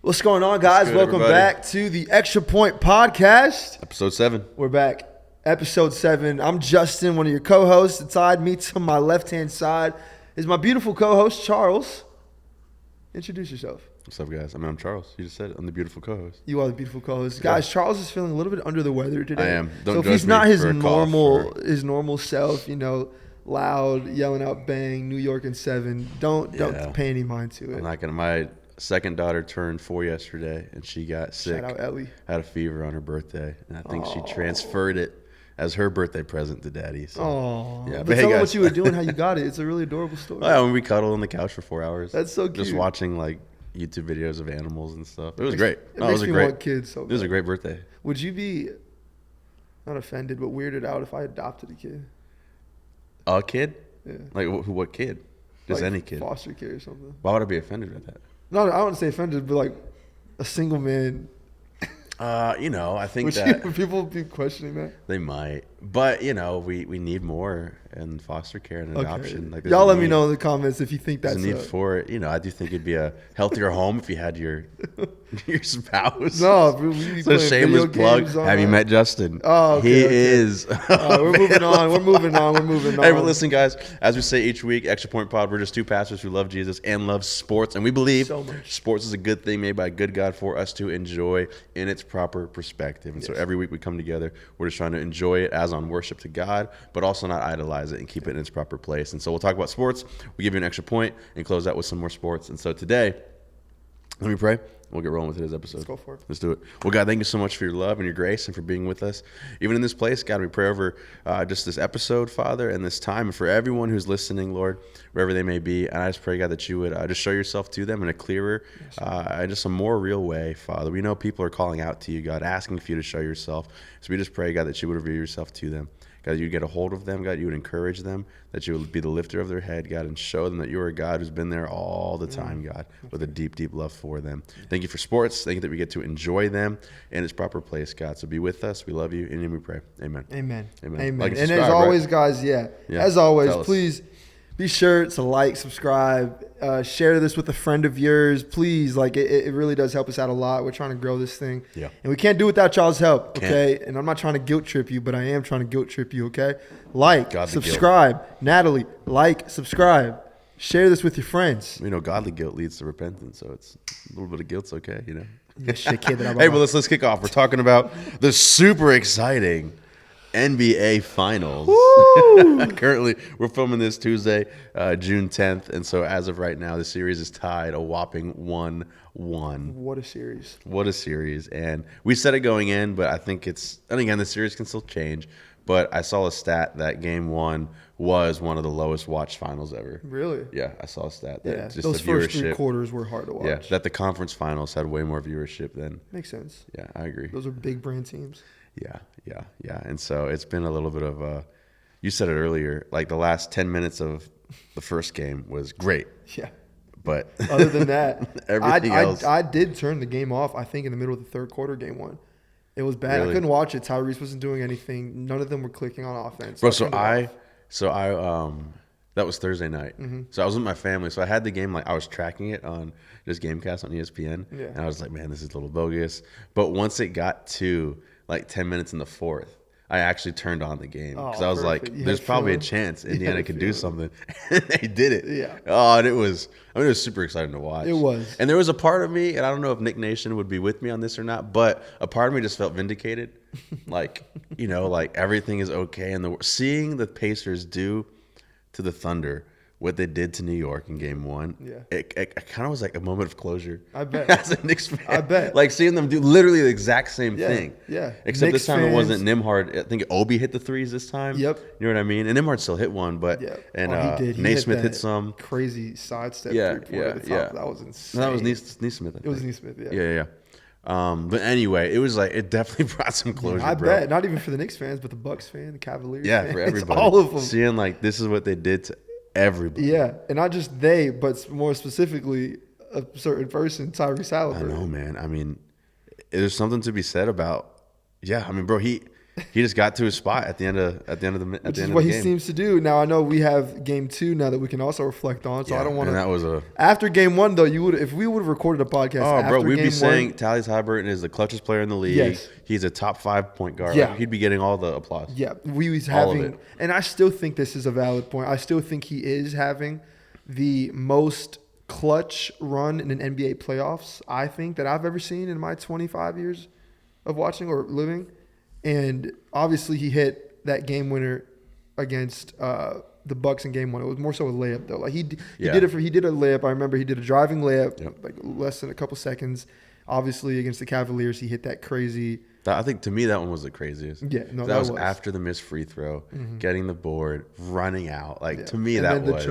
What's going on, guys? Good, Welcome everybody. back to the Extra Point Podcast. Episode 7. We're back. Episode 7. I'm Justin, one of your co-hosts. Beside me to my left-hand side is my beautiful co-host, Charles. Introduce yourself. What's up, guys? I'm Charles. You just said it. I'm the beautiful co-host. You are the beautiful co-host. Yeah. Guys, Charles is feeling a little bit under the weather today. I am. Don't so if judge he's me not his for a cough normal self, loud, yelling out bang, New York and 7, don't pay any mind to it. I'm not going to. My second daughter turned 4 yesterday, and she got sick. Shout out Ellie. Had a fever on her birthday, and I think she transferred it as her birthday present to Daddy. So, oh, yeah. But hey, tell them guys. what you were doing, how you got it. It's a really adorable story. Oh, yeah, when we cuddled on the couch for 4 hours. That's so cute. Just watching like YouTube videos of animals and stuff. It was great. It makes me want kids so It was a bad. great birthday. Would you be, not offended, but weirded out if I adopted a kid? A kid? Yeah. Like what kid? Just Like any kid. Foster kid or something. Why would I be offended with that? No, I don't want to say offended, but like a single man. I think Would people be questioning that? they might, but we need more in foster care and adoption. Like, there's Y'all a let me need- know in the comments if you think There's that's a need for it. I do think it'd be a healthier home if you had your spouse. No, we be So playing shameless video plug. games all Have you night. met Justin? Oh, okay, he okay. is. We're moving on. We're moving on. Hey, but listen, guys. As we say each week, Extra Point Pod, we're just two pastors who love Jesus and love sports, and we believe So much. sports is a good thing made by a good God for us to enjoy in its proper perspective. And so every week we come together, we're just trying to enjoy it as on worship to God, but also not idolize it and keep it in its proper place. And so we'll talk about sports. We give you an extra point and close out with some more sports. And so today, let me pray. We'll get rolling with today's episode. Let's go for it. Let's do it. Well, God, thank you so much for your love and your grace and for being with us. Even in this place, God, we pray over just this episode, Father, and this time, and for everyone who's listening, Lord, wherever they may be. And I just pray, God, that you would just show yourself to them in a clearer and just a more real way, Father. We know people are calling out to you, God, asking for you to show yourself. So we just pray, God, that you would reveal yourself to them. God, that you'd get a hold of them, God, you would encourage them, that you would be the lifter of their head, God, and show them that you are a God who's been there all the time, God, with a deep, deep love for them. Thank you for sports. Thank you that we get to enjoy them in its proper place, God. So be with us. We love you. In your name we pray. Amen. Amen. Amen. Amen. Like and and as subscribe, always, right? guys, Yeah. as always, Tell us. please be sure to like, subscribe, share this with a friend of yours. Please, it really does help us out a lot. We're trying to grow this thing. Yeah. And we can't do it without y'all's help, Can't. okay? And I'm not trying to guilt trip you, but I am trying to guilt trip you, okay? Like, God, the guilt. subscribe. Natalie, like, subscribe. Share this with your friends. Godly guilt leads to repentance, so it's a little bit of guilt's okay, Yeah, shit, kid, that I'm Hey, well, let's kick off. We're talking about the super exciting NBA Finals. Currently, we're filming this Tuesday, June 10th, and so as of right now, the series is tied a whopping 1-1. What a series. What a series. And we said it going in, but I think and again, the series can still change, but I saw a stat that game 1 was one of the lowest watched finals ever. Really? Yeah, I saw a stat that Yeah, just those the first viewership. 3 quarters were hard to watch. Yeah, that the conference finals had way more viewership than. Makes sense. Yeah, I agree. Those are big brand teams. Yeah. And so it's been a little bit of you said it earlier, like the last 10 minutes of the first game was great. Yeah. But Other than that, everything else. I did turn the game off, I think, in the middle of the third quarter, game 1. It was bad. Really? I couldn't watch it. Tyrese wasn't doing anything. None of them were clicking on offense. Bro, turned it off. that was Thursday night. Mm-hmm. So I was with my family. So I had the game, like I was tracking it on just Gamecast on ESPN. Yeah. And I was like, man, this is a little bogus. But once it got to like 10 minutes in the fourth, I actually turned on the game because I was perfect. like, You there's had probably a feeling? chance You Indiana had could do feeling. something. And they did it. Yeah. Oh, and it was super exciting to watch. It was. And there was a part of me, and I don't know if Nick Nation would be with me on this or not, but a part of me just felt vindicated. Like, like everything is okay. And seeing the Pacers do to the Thunder what they did to New York in game 1, Yeah. it kind of was like a moment of closure. I bet. As a Knicks fan. I bet. Like seeing them do literally the exact same Yeah, thing. yeah. Except Knicks this time fans- it wasn't Nembhard. I think Obi hit the threes this time. Yep. You know what I mean? And Nembhard still hit one, but Yeah. and He did. He Naismith hit that some. crazy sidestep Yeah, three-pointer at the yeah. top. That was insane. No, that was Naismith. I It was think. Naismith, yeah. Yeah. But anyway, it was like it definitely brought some closure. I bro. bet. Not even for the Knicks fans, but the Bucks fan, the Cavaliers Yeah, fans, for everybody. all of them. Seeing like this is what they did to everybody. Yeah, and not just they, but more specifically a certain person, Tyrese I Haliburton. know, man. I mean, there's something to be said about. Yeah, I mean, bro, he he just got to his spot at the end of Which is what he seems to do. Now I know we have game 2 now that we can also reflect on. So I don't want to. That was after game 1 though. If we would have recorded a podcast. Oh, after bro, we'd game be saying Tyrese Haliburton is the clutchest player in the league. Yes. He's a top 5 point guard. Yeah. Like, he'd be getting all the applause. Yeah, we was All of having, it. and I still think this is a valid point. I still think he is having the most clutch run in an NBA playoffs, I think, that I've ever seen in my 25 years of watching or living. And obviously he hit that game winner against the Bucks in game 1. It was more so a layup though. Like he did a layup. I remember he did a driving layup, like less than a couple seconds. Obviously against the Cavaliers, he hit that crazy. I think to me that one was the craziest. Yeah, no, that was after the missed free throw, getting the board, running out. Like to me, that was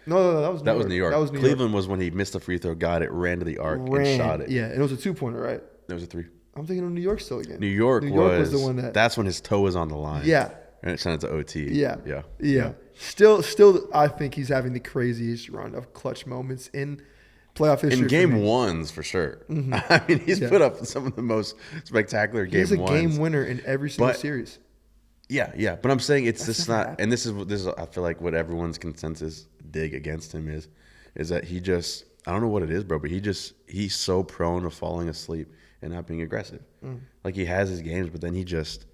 No, that was New York. That was New York. Cleveland was when he missed the free throw, got it, ran to the arc, and shot it. Yeah, and it was a 2-pointer, right? It was a 3. I'm thinking of New York still again. New York was the one that's when his toe was on the line. Yeah. And it sent it to OT. Yeah. Still, I think he's having the craziest run of clutch moments in playoff history. In game 1s, for sure. Mm-hmm. I mean, he's put up some of the most spectacular game 1s. He's a game winner in every single series. Yeah. But I'm saying it's just not, and this is I feel like what everyone's consensus dig against him is that he just, I don't know what it is, bro, but he's so prone to falling asleep and not being aggressive. Like he has his games, but then he just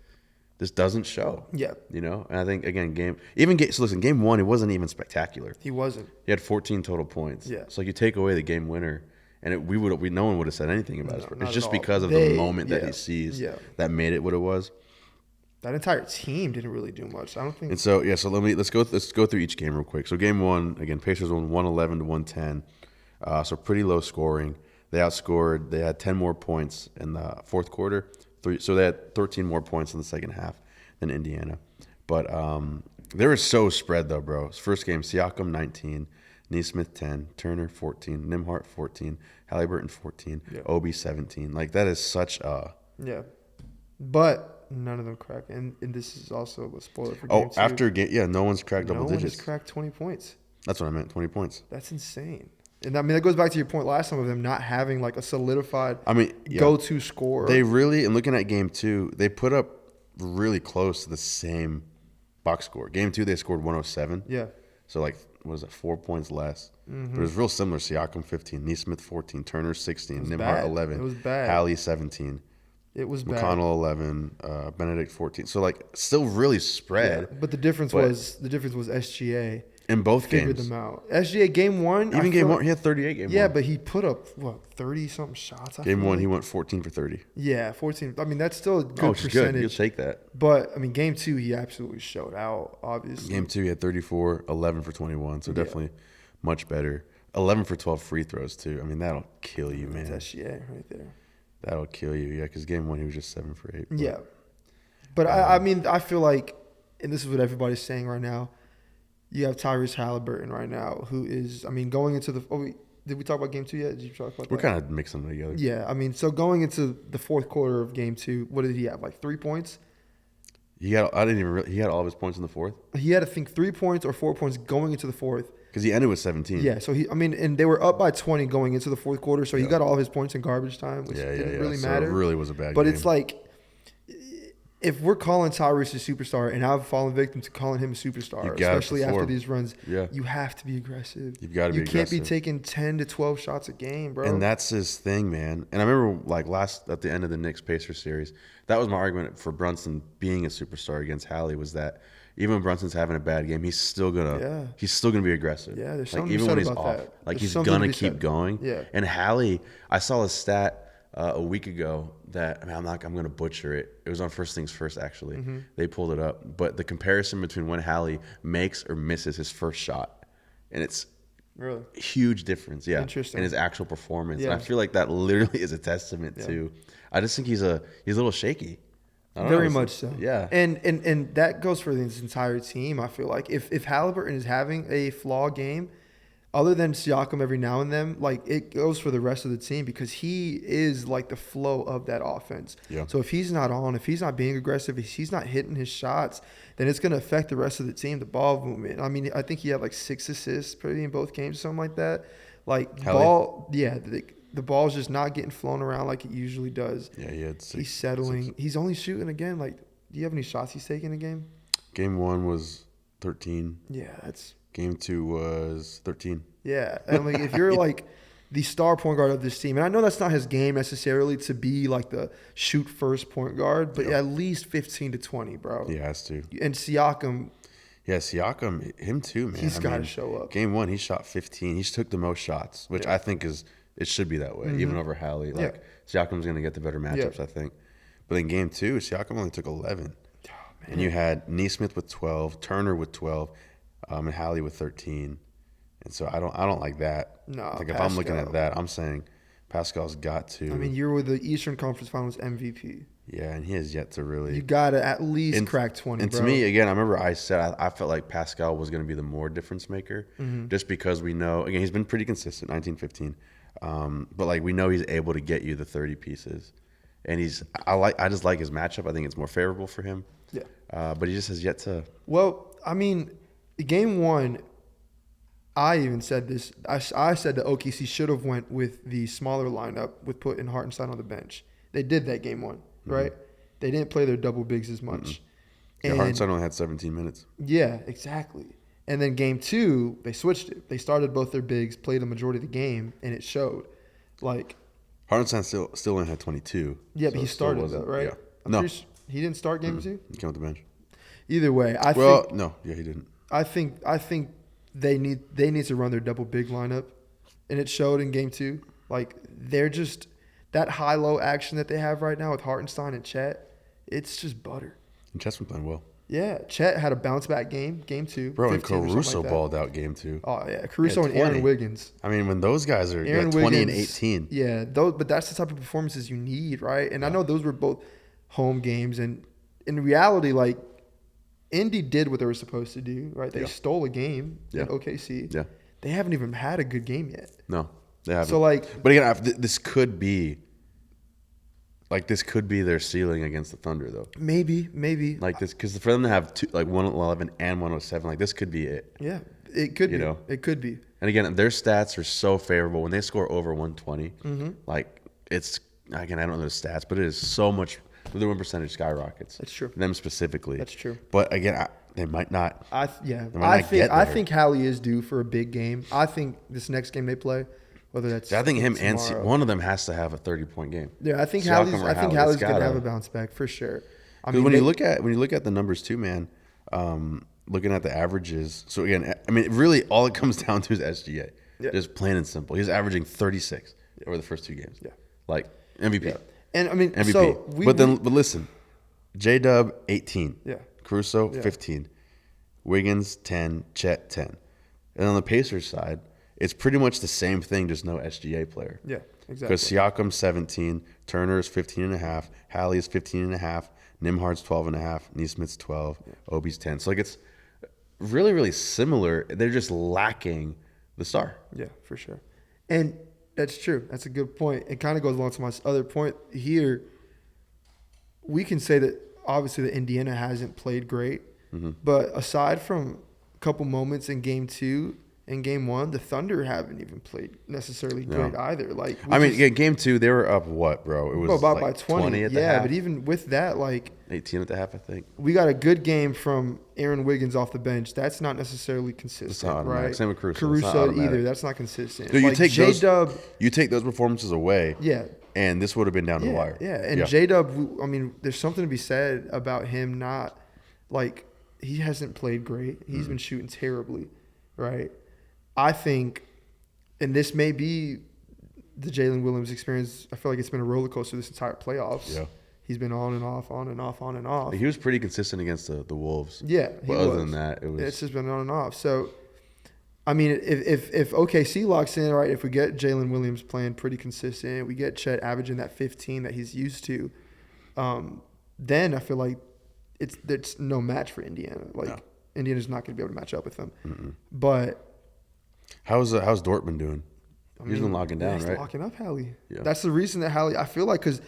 doesn't show. Yeah. You know? And I think, again, game 1, it wasn't even spectacular. He wasn't. He had 14 total points. Yeah. So you take away the game winner, and no one would have said anything about it. It's just because of the moment that he sees that made it what it was. That entire team didn't really do much. I don't think. And so let's go through each game real quick. So game 1, again, Pacers won 111 to 110. So pretty low scoring. They outscored. They had 10 more points in the fourth quarter. So they had 13 more points in the second half than Indiana. But they were so spread, though, bro. First game, Siakam 19, Nesmith 10, Turner 14, Nembhard 14, Haliburton 14, Obi 17. Like, that is such a... Yeah. But none of them cracked. And this is also a spoiler for game 2. After game... no one's cracked double digits. No one has cracked 20 points. That's what I meant, 20 points. That's insane. And I mean, that goes back to your point last time of them not having like a solidified go-to scorer. They really, and looking at game 2, they put up really close to the same box score. Game 2, they scored 107. Yeah. So like, what is it, 4 points less? But it was real similar. Siakam 15, Nesmith 14, Turner 16, Nembhard 11, it was bad. Hali 17. It was bad. McConnell 11, Benedict 14. So like, still really spread. Yeah, but the difference was SGA. In both figured games. them out. SGA game 1. Even game 1, he had 38 game 1. Yeah, but he put up, 30-something shots? Game 1, he went 14 for 30. Yeah, 14. I mean, that's still a good percentage. Good. You'll take that. But, I mean, game 2, he absolutely showed out, obviously. Game 2, he had 34, 11 for 21. So definitely much better. 11 for 12 free throws, too. I mean, that'll kill you, man. That's SGA right there. That'll kill you. Yeah, because game 1, he was just 7 for 8. But, yeah. But, I mean, I feel like, and this is what everybody's saying right now, you have Tyrese Haliburton right now, who is, I mean, going into the did we talk about game 2 yet? Did you talk about that? We're kind of mixing them together. Yeah, I mean, so going into the fourth quarter of game 2, what did he have, like 3 points? He had all of his points in the fourth? He had, I think, 3 points or 4 points going into the fourth. Because he ended with 17. Yeah, so and they were up by 20 going into the fourth quarter, so he got all of his points in garbage time, which didn't really matter. So it really was a bad game. But it's like, if we're calling Tyrese a superstar, and I've fallen victim to calling him a superstar, especially after these runs, you have to be aggressive. You've got to be aggressive. You can't be taking 10 to 12 shots a game, bro. And that's his thing, man. And I remember, like, at the end of the Knicks-Pacers series, that was my argument for Brunson being a superstar against Hali, was that even when Brunson's having a bad game, he's still gonna be aggressive. Yeah, there's like, something even said when he's about off, that. like There's he's gonna keep going. Yeah. And Hali, I saw a stat a week ago that, I mean, I'm gonna butcher it. It was on First Things First, actually. They pulled it up, but the comparison between when Hali makes or misses his first shot, and it's really huge difference. Yeah, interesting. In his actual performance, Yeah. and I feel like that literally is a testament to. I just think he's a little shaky. Very much so. Yeah. And that goes for this entire team, I feel like. If Haliburton is having a flaw game, other than Siakam every now and then, like, it goes for the rest of the team because he is like the flow of that offense. Yeah. So if he's not on, if he's not being aggressive, if he's not hitting his shots, then it's going to affect the rest of the team, the ball movement. I mean, I think he had like 6 assists probably in both games, something like that. Like, the ball's just not getting flown around like it usually does. Yeah, he had 6. He's settling. 6. He's only shooting, again, like Do you have any shots he's taken in a game? Game 1 was 13. Yeah, that's. Game 2 was 13. Yeah, and like if you're like the star point guard of this team, and I know that's not his game necessarily to be like the shoot first point guard, but at least 15 to 20, bro. He has to. And Siakam. Yeah, Siakam, him too, man. He's got to show up. Game 1, he shot 15. He took the most shots, which I think it should be that way, even over Hali. Like Siakam's going to get the better matchups, I think. But in Game 2, Siakam only took 11. Oh, and you had Nesmith with 12, Turner with 12, and Hali with 13. And so I don't like that. No, like if I'm looking at that, I'm saying Pascal's got to. I mean, you're with the Eastern Conference Finals MVP. Yeah, and he has yet to really. You got to at least crack 20, and bro. to me, again, I remember I said I felt like Pascal was going to be the more difference maker, just because we know, again, he's been pretty consistent, 19, 15. But like we know he's able to get you the 30 pieces, and I just like his matchup. I think it's more favorable for him. Yeah. But he just has yet to. Well, I mean, Game 1, I even said this. I said that OKC should have went with the smaller lineup with putting Hartenstein on the bench. They did that Game 1, right? They didn't play their double bigs as much. Yeah, Hartenstein only had 17 minutes. Yeah, exactly. And then Game 2, they switched it. They started both their bigs, played the majority of the game, and it showed. Like Hartenstein still only had 22. Yeah, but he started though, right? Yeah. He didn't start Game 2? He came off the bench. Either way, he didn't. I think they need to run their double big lineup, and it showed in Game 2. Like they're just that high-low action that they have right now with Hartenstein and Chet. It's just butter. And Chet's been playing well. Yeah, Chet had a bounce-back Game 2. Bro, and Caruso balled out Game 2. Oh, yeah, Caruso and Aaron Wiggins. I mean, when those guys are 20 and 18. Yeah, but that's the type of performances you need, right? And I know those were both home games, and in reality, like, Indy did what they were supposed to do, right? They stole a game in OKC. Yeah. They haven't even had a good game yet. No, they haven't. So, like... But again, this could be... Like, this could be their ceiling against the Thunder, though. Maybe. Like, this... Because for them to have 111 and 107, like, this could be it. Yeah, it could be. Know? It could be. And again, their stats are so favorable. When they score over 120, like, it's... Again, I don't know the stats, but it is so much... Their win percentage skyrockets. That's true. Them specifically. That's true. But again, they might not. I think Hali is due for a big game. I think this next game they play, whether that's I think him tomorrow. and one of them has to have a 30-point game. Yeah, I think Hali's gonna have a bounce back for sure. I mean, when you look at the numbers too, man, looking at the averages. So again, I mean, really, all it comes down to is SGA. Yeah. Just plain and simple. He's averaging 36 over the first 2 games. Yeah, like MVP. Yeah. And I mean, MVP. So but listen, J-Dub 18. Yeah. Caruso 15. Wiggins 10. Chet 10. And on the Pacers side, it's pretty much the same thing, just no SGA player. Yeah, exactly. Because Siakam's 17, Turner is 15.5, Hali is 15.5, Nimhard's 12.5, Nesmith's 12, Obi's 10. So like it's really, really similar. They're just lacking the star. Yeah, for sure. And that's true. That's a good point. It kind of goes along to my other point here. We can say that obviously the Indiana hasn't played great, but aside from a couple moments in Game 2 and Game 1, the Thunder haven't even played necessarily great either. Like, Game 2 they were up what, bro? It was about by 20 at the half. But even with that, like 18 at the half, I think. We got a good game from Aaron Wiggins off the bench. That's not necessarily consistent, right? Same with Caruso. Caruso either. That's not consistent. Dude, like J-Dub, you take those performances away. Yeah. And this would have been down to the wire. Yeah, and J-Dub, I mean, there's something to be said about him not, like, he hasn't played great. He's been shooting terribly, right? I think, and this may be the Jalen Williams experience, I feel like it's been a roller coaster this entire playoffs. Yeah. He's been on and off, on and off, on and off. He was pretty consistent against the Wolves. Yeah, but other than that, it's just been on and off. So, I mean, if OKC locks in, right, if we get Jalen Williams playing pretty consistent, we get Chet averaging that 15 that he's used to, then I feel like it's no match for Indiana. Like, Indiana's not going to be able to match up with them. Mm-mm. But how's Dortmund doing? He's been locking down, right? He's locking up Hali. Yeah. That's the reason that Hali, I feel like, because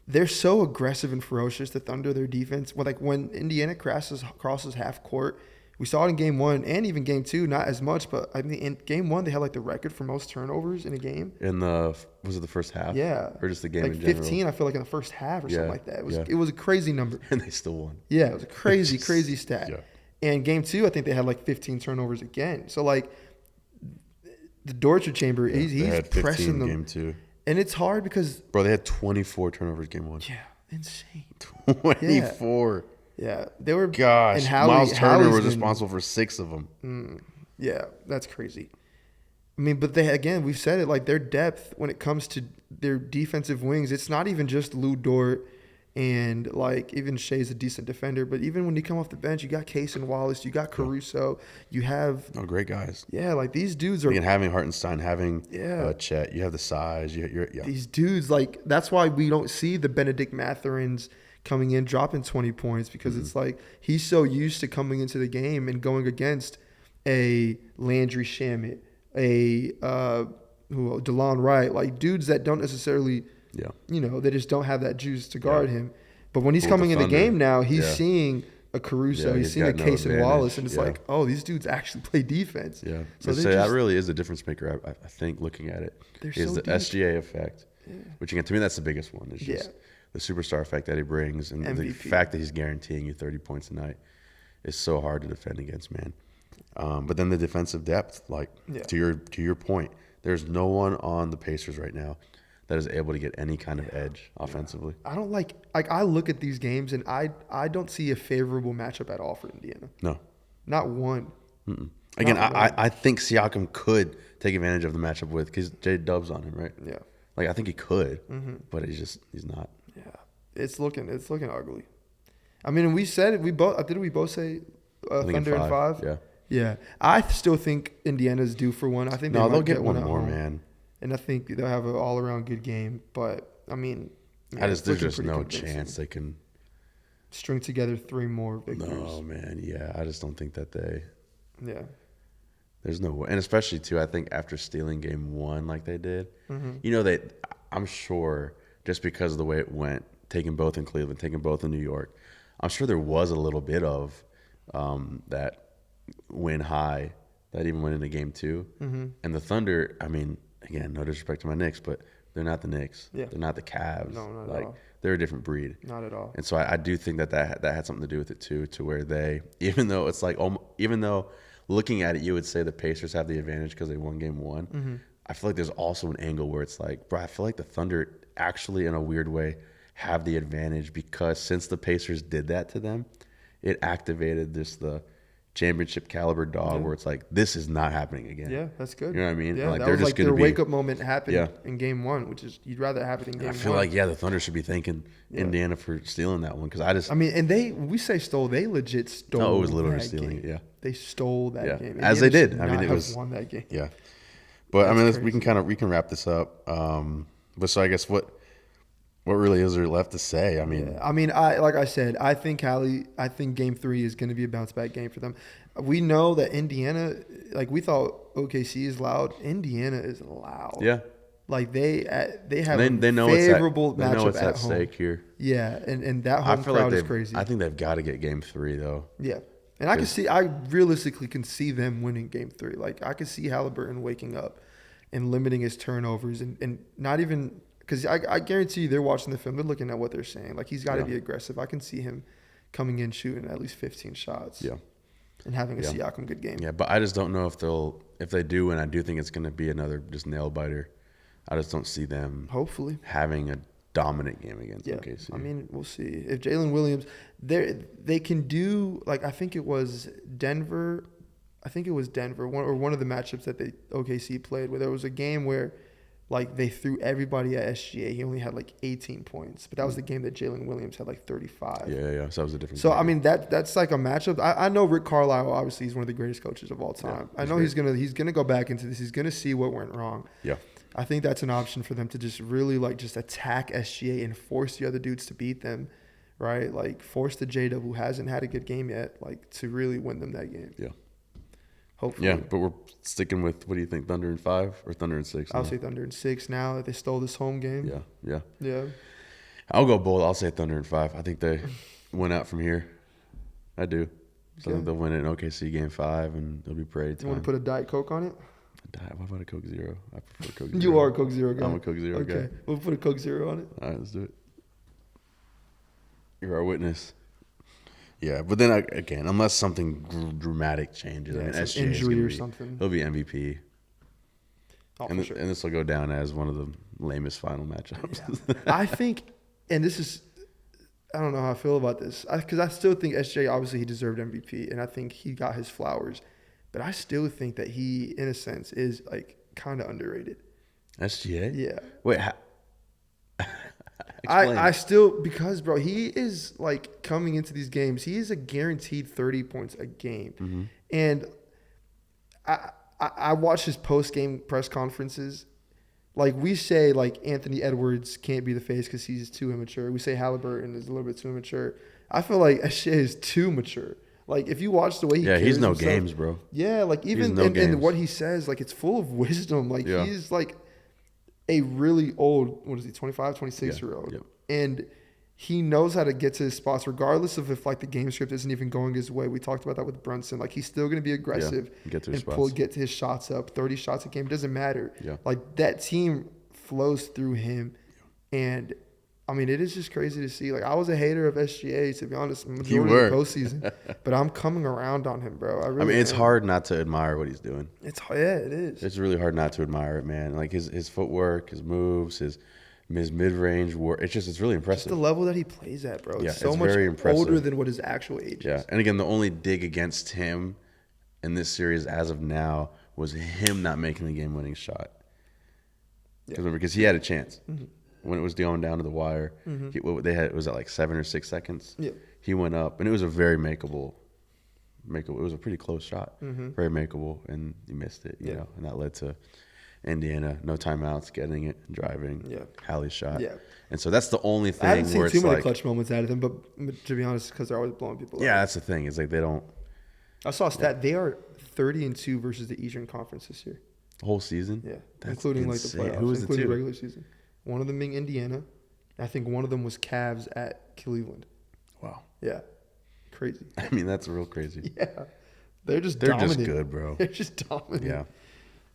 they're so aggressive and ferocious, the Thunder, their defense. Like when Indiana crosses half court, We saw it in game 1 and even game 2, not as much, but I mean, in game 1, they had like the record for most turnovers in a game. Was it the first half? Yeah. Or just the game like in general? 15, I feel like in the first half or something like that. Yeah. It was a crazy number. And they still won. Yeah, it was a crazy, crazy stat. Yeah. And game 2, I think they had like 15 turnovers again. So like the torture chamber, They he's had 15 pressing them. game 2. And it's hard because, Bro, they had 24 turnovers game 1. yeah, insane. 24. Yeah, they were. Gosh, and Hali, Miles Turner Hali's was been- responsible for 6 of them. Yeah, that's crazy. I mean, but we've said it, like their depth when it comes to their defensive wings, it's not even just Lou Dort and like even Shea's a decent defender, but even when you come off the bench, you got Case and Wallace, you got Caruso, you have Great guys. like these dudes are Again, having Hartenstein, having Yeah. Chet, you have the size. You're these dudes like that's why we don't see the Benedict Mathurin's coming in dropping 20 points because it's like he's so used to coming into the game and going against a Landry Shamet, a DeLon Wright, like dudes that don't necessarily, they just don't have that juice to guard him. But when he's With coming the in the Thunder. game now, he's seeing a Caruso, he's seeing a got no Case and advantage. Wallace, and it's Yeah. like, oh, these dudes actually play defense. Yeah. So So that really is a difference maker, I think, looking at it. They're Is so the deep. SGA effect, which again, to me, that's the biggest one. It's just the superstar effect that he brings and the MVP. fact that he's guaranteeing you 30 points a night is so hard to defend against, man. But then the defensive depth, like to your point, there's no one on the Pacers right now that is able to get any kind of edge offensively. I don't like I look at these games and I don't see a favorable matchup at all for Indiana. No. Not one. Again, Not one. I think Siakam could take advantage of the matchup with because J Dub's on him, right? Yeah. Like I think he could, but he's not. Yeah. It's looking ugly. I mean, we said it. We both say I think in Thunder in 5? Yeah. Yeah. I still think Indiana's due for one. I think No, might they'll get one at more, home. man. And I think they'll have an all-around good game. But I mean, There's it's looking just pretty no convincing. chance they can. String together 3 more victories. No, man. Yeah, I just don't think that they. Yeah. There's no way, and especially too. I think after stealing game 1 like they did, I'm sure just because of the way it went, taking both in Cleveland, taking both in New York, I'm sure there was a little bit of that win high that even went into game 2. And the Thunder, I mean, again, no disrespect to my Knicks, but they're not the Knicks. Yeah. They're not the Cavs. No, not at like all. they're a different breed. Not at all. And so I do think that had something to do with it too, to where they, even though it's like, even though looking at it, you would say the Pacers have the advantage because they won game 1. I feel like there's also an angle where it's like, bro, I feel like the Thunder actually, in a weird way, have the advantage because since the Pacers did that to them, it activated the championship caliber dog where it's like, this is not happening again. Yeah, that's good. You know what I mean? Yeah, Like, that they're was just like gonna their be- wake-up moment happened Yeah. in game 1, which is you'd rather have it in game 1. I feel like, the Thunder should be thanking Indiana for stealing that one because I mean, and when we say stole, they legit stole. No, it was literally that stealing game. it, yeah. They stole that Yeah, game. as they Indiana did. should I mean, not it have was- won that game. Yeah. But I mean, That's we can wrap this up. But so I guess what really is there left to say? I mean, Yeah. I mean, like I said, I think game 3 is going to be a bounce back game for them. We know that Indiana, like we thought OKC is loud. Indiana is loud. yeah. Like they have They a know favorable they know matchup it's at at home. stake here. Yeah, and that I home feel crowd like is crazy. I think they've got to get game 3 though. Yeah. And I realistically can see them winning game 3. Like I could see Haliburton waking up and limiting his turnovers and not even because I guarantee you they're watching the film. They're looking at what they're saying. Like he's got to be aggressive. I can see him coming in shooting at least 15 shots. Yeah. And having a Siakam good game. Yeah, but I just don't know if they do, and I do think it's going to be another just nail biter. I just don't see them Hopefully. having a dominant game against Yeah. OKC. I mean, we'll see. If Jalen Williams, they can do, like, I think it was Denver. One of the matchups that OKC played where there was a game where, like, they threw everybody at SGA. He only had, like, 18 points. But that was the game that Jalen Williams had, like, 35. Yeah. So that was a different So, game. I mean, that's like a matchup. I know Rick Carlisle, obviously, he's one of the greatest coaches of all time. I know he's gonna go back into this. He's going to see what went wrong. Yeah. I think that's an option for them to just really, like, just attack SGA and force the other dudes to beat them, right? Like, force the J-Dub, who hasn't had a good game yet, like, to really win them that game. Yeah. Hopefully. Yeah, but we're sticking with, what do you think, Thunder in 5 or Thunder in 6? I'll say Thunder in 6 now that they stole this home game. Yeah. Yeah. I'll go bold. I'll say Thunder in 5. I think they went out from here. I do. So I think they'll win it in OKC Game 5, and it'll be parade time. You want to put a Diet Coke on it? What about a Coke Zero? I prefer Coke Zero. You are a Coke Zero guy. I'm a Coke Zero guy. Okay, we'll put a Coke Zero on it. All right, let's do it. You're our witness. Yeah, but then again, unless something dramatic changes, I mean, SGA injury or something, he'll be MVP. Oh, And for sure. this will go down as one of the lamest final matchups. Yeah. I think, and this is, I don't know how I feel about this, because I still think SGA, obviously he deserved MVP, and I think he got his flowers, but I still think that he, in a sense, is like kind of underrated. SGA? Yeah. Wait, I still, because bro, he is like coming into these games, he is a guaranteed 30 points a game. Mm-hmm. And I watch his post-game press conferences. Like, we say, like, Anthony Edwards can't be the face because he's too immature. We say Haliburton is a little bit too immature. I feel like SGA is too mature. Like, if you watch the way he carries he's no himself, games, bro. Yeah, like, even in what he says, like, it's full of wisdom. Like, he's, like, a really old, 25, 26-year-old. Yep. And he knows how to get to his spots, regardless of if, like, the game script isn't even going his way. We talked about that with Brunson. Like, he's still going to be aggressive get to his get to his shots up. 30 shots a game. It doesn't matter. Yeah. Like, that team flows through him. And, I mean, it is just crazy to see. Like, I was a hater of SGA, to be honest, majority of the postseason. But I'm coming around on him, bro. I mean, it's hard not to admire what he's doing. It is. It's really hard not to admire it, man. Like, his footwork, his moves, his mid-range work. It's really impressive. Just the level that he plays at, bro. Yeah, It's so it's much very impressive. older than what his actual age is. Yeah, and again, the only dig against him in this series as of now was him not making the game-winning shot. Because he had a chance. Mm-hmm. When it was going down to the wire, it was at like 7 or 6 seconds. Yeah. He went up, and it was a very makeable. It was a pretty close shot, very makeable, and he missed it. You know, and that led to Indiana, no timeouts, getting it, driving. Yeah. Hali's shot. Yeah. And so that's the only thing. I haven't seen where too it's many clutch moments out of them, but to be honest, because they're always blowing people up. Yeah, that's the thing. It's like they don't. I saw a stat. They are 30-2 versus the Eastern Conference this year. The whole season? Yeah. Including insane. Like the playoffs. Who was including the regular season. One of them being Indiana. I think one of them was Cavs at Cleveland. Wow. Yeah. Crazy. I mean, that's real crazy. Yeah. They're just good, bro. They're just dominant.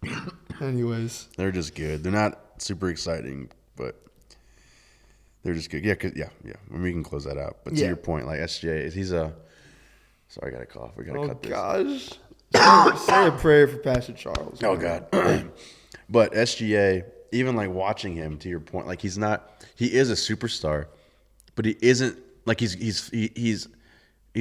Yeah. Anyways. They're just good. They're not super exciting, but they're just good. Yeah, we can close that out. But to your point, like SGA, he's a... Sorry, I got a cough. We got to cut this. Oh, gosh. Say a prayer for Pastor Charles. Oh, God. But SGA, even like watching him, to your point, like he is a superstar, but he isn't, like he's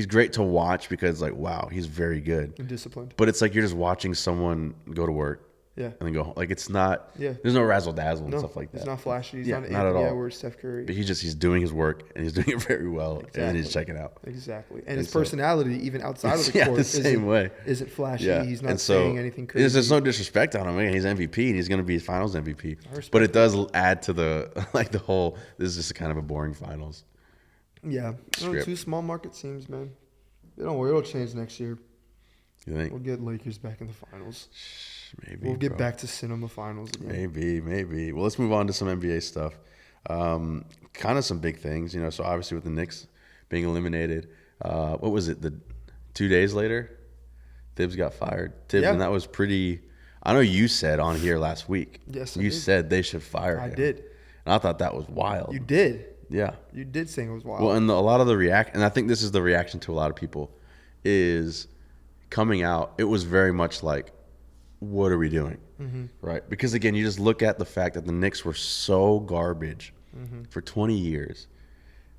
great to watch because like, wow, he's very good. And disciplined. But it's like you're just watching someone go to work. Yeah. And then go home. Like it's not, there's no razzle dazzle and stuff like that. It's not flashy. He's not at all. Or Steph Curry. But he's doing his work and he's doing it very well. Exactly. And then he's checking out. Exactly. And his personality, even outside of the court, isn't flashy. Yeah. He's not saying anything crazy. There's no disrespect on him. Man. He's MVP and he's going to be finals MVP. But it does add to the, like the whole, this is just kind of a boring finals. Yeah. Two small market teams, man. Don't worry. It'll change next year. You think? We'll get Lakers back in the finals. Maybe we'll get back to cinema finals again. Maybe. Well, let's move on to some NBA stuff. Kind of some big things, you know. So obviously with the Knicks being eliminated, what was it? The 2 days later, Tibbs got fired. And that was pretty. I know you said on here last week. Yes, you said they should fire him. I did. And I thought that was wild. You did. Yeah. You did say it was wild. Well, and a lot of the and I think this is the reaction to a lot of people, is coming out. It was very much like, what are we doing? Mm-hmm. Right? Because, again, you just look at the fact that the Knicks were so garbage for 20 years.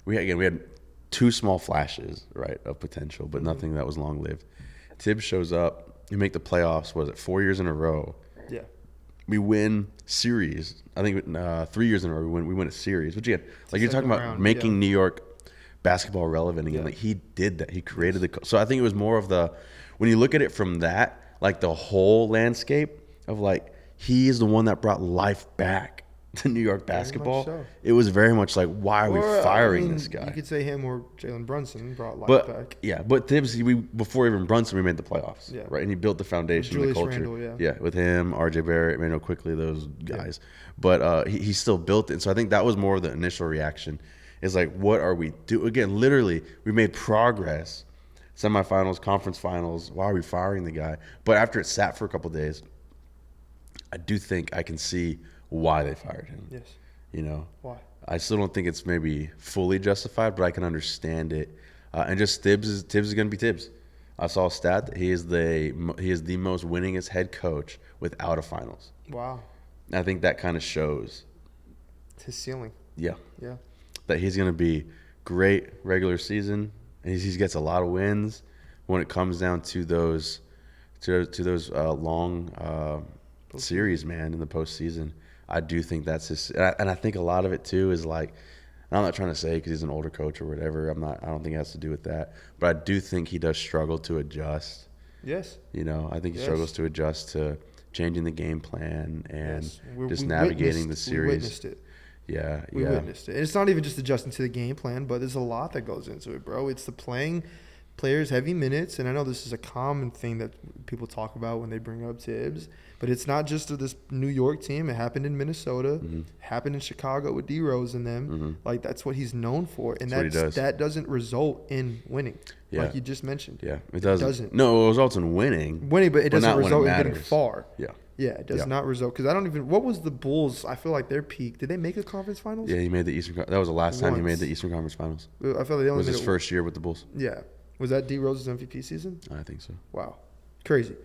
We had two small flashes, right, of potential, but nothing that was long-lived. Tibbs shows up. You make the playoffs, 4 years in a row? Yeah. We win series. I think 3 years in a row we win a series. Which, again, like you're talking about making New York basketball relevant again. Like, he did that. He created so I think it was more of the, when you look at it from that, like the whole landscape of like, he is the one that brought life back to New York basketball. So. It was very much like, why are we firing this guy? You could say him or Jalen Brunson brought life back. Yeah, but Tibbs, before even Brunson, we made the playoffs. Yeah. Right, and he built the foundation, the culture. Randle, yeah, with him, RJ Barrett, Emmanuel Quickly, those guys. Yeah. But he still built it. So I think that was more of the initial reaction. Is like, what are we doing? Again, literally, we made progress semifinals, conference finals. Why are we firing the guy? But after it sat for a couple days, I do think I can see why they fired him. Yes. You know, Why? I still don't think it's maybe fully justified, but I can understand it. And just Tibbs is going to be Tibbs. I saw a stat that he is the most winningest head coach without a finals. Wow. And I think that kind of shows. It's his ceiling. Yeah. Yeah. That he's going to be great regular season, and he gets a lot of wins when it comes down to those long series, man, in the postseason. I do think that's his, and I think a lot of it too is like, and I'm not trying to say because he's an older coach or whatever. I don't think it has to do with that, but I do think he does struggle to adjust. Yes. You know, I think he struggles to adjust to changing the game plan and just we navigating the series. We witnessed it. Yeah, we witnessed it. And it's not even just adjusting to the game plan, but there's a lot that goes into it, bro. It's the playing players heavy minutes, and I know this is a common thing that people talk about when they bring up Tibbs, but it's not just to this New York team. It happened in Minnesota, happened in Chicago with D-Rose and them. Like, that's what he's known for, and that doesn't result in winning, like you just mentioned. Yeah, it doesn't. No, it results in winning, but it doesn't result in getting far. Yeah, it does not result, because I don't even. What was the Bulls? I feel like their peak. Did they make a conference finals? Yeah, he made the Eastern. That was the last time he made the Eastern Conference Finals. I feel like they only was his first year with the Bulls. Yeah, was that D Rose's MVP season? I think so. Wow, crazy.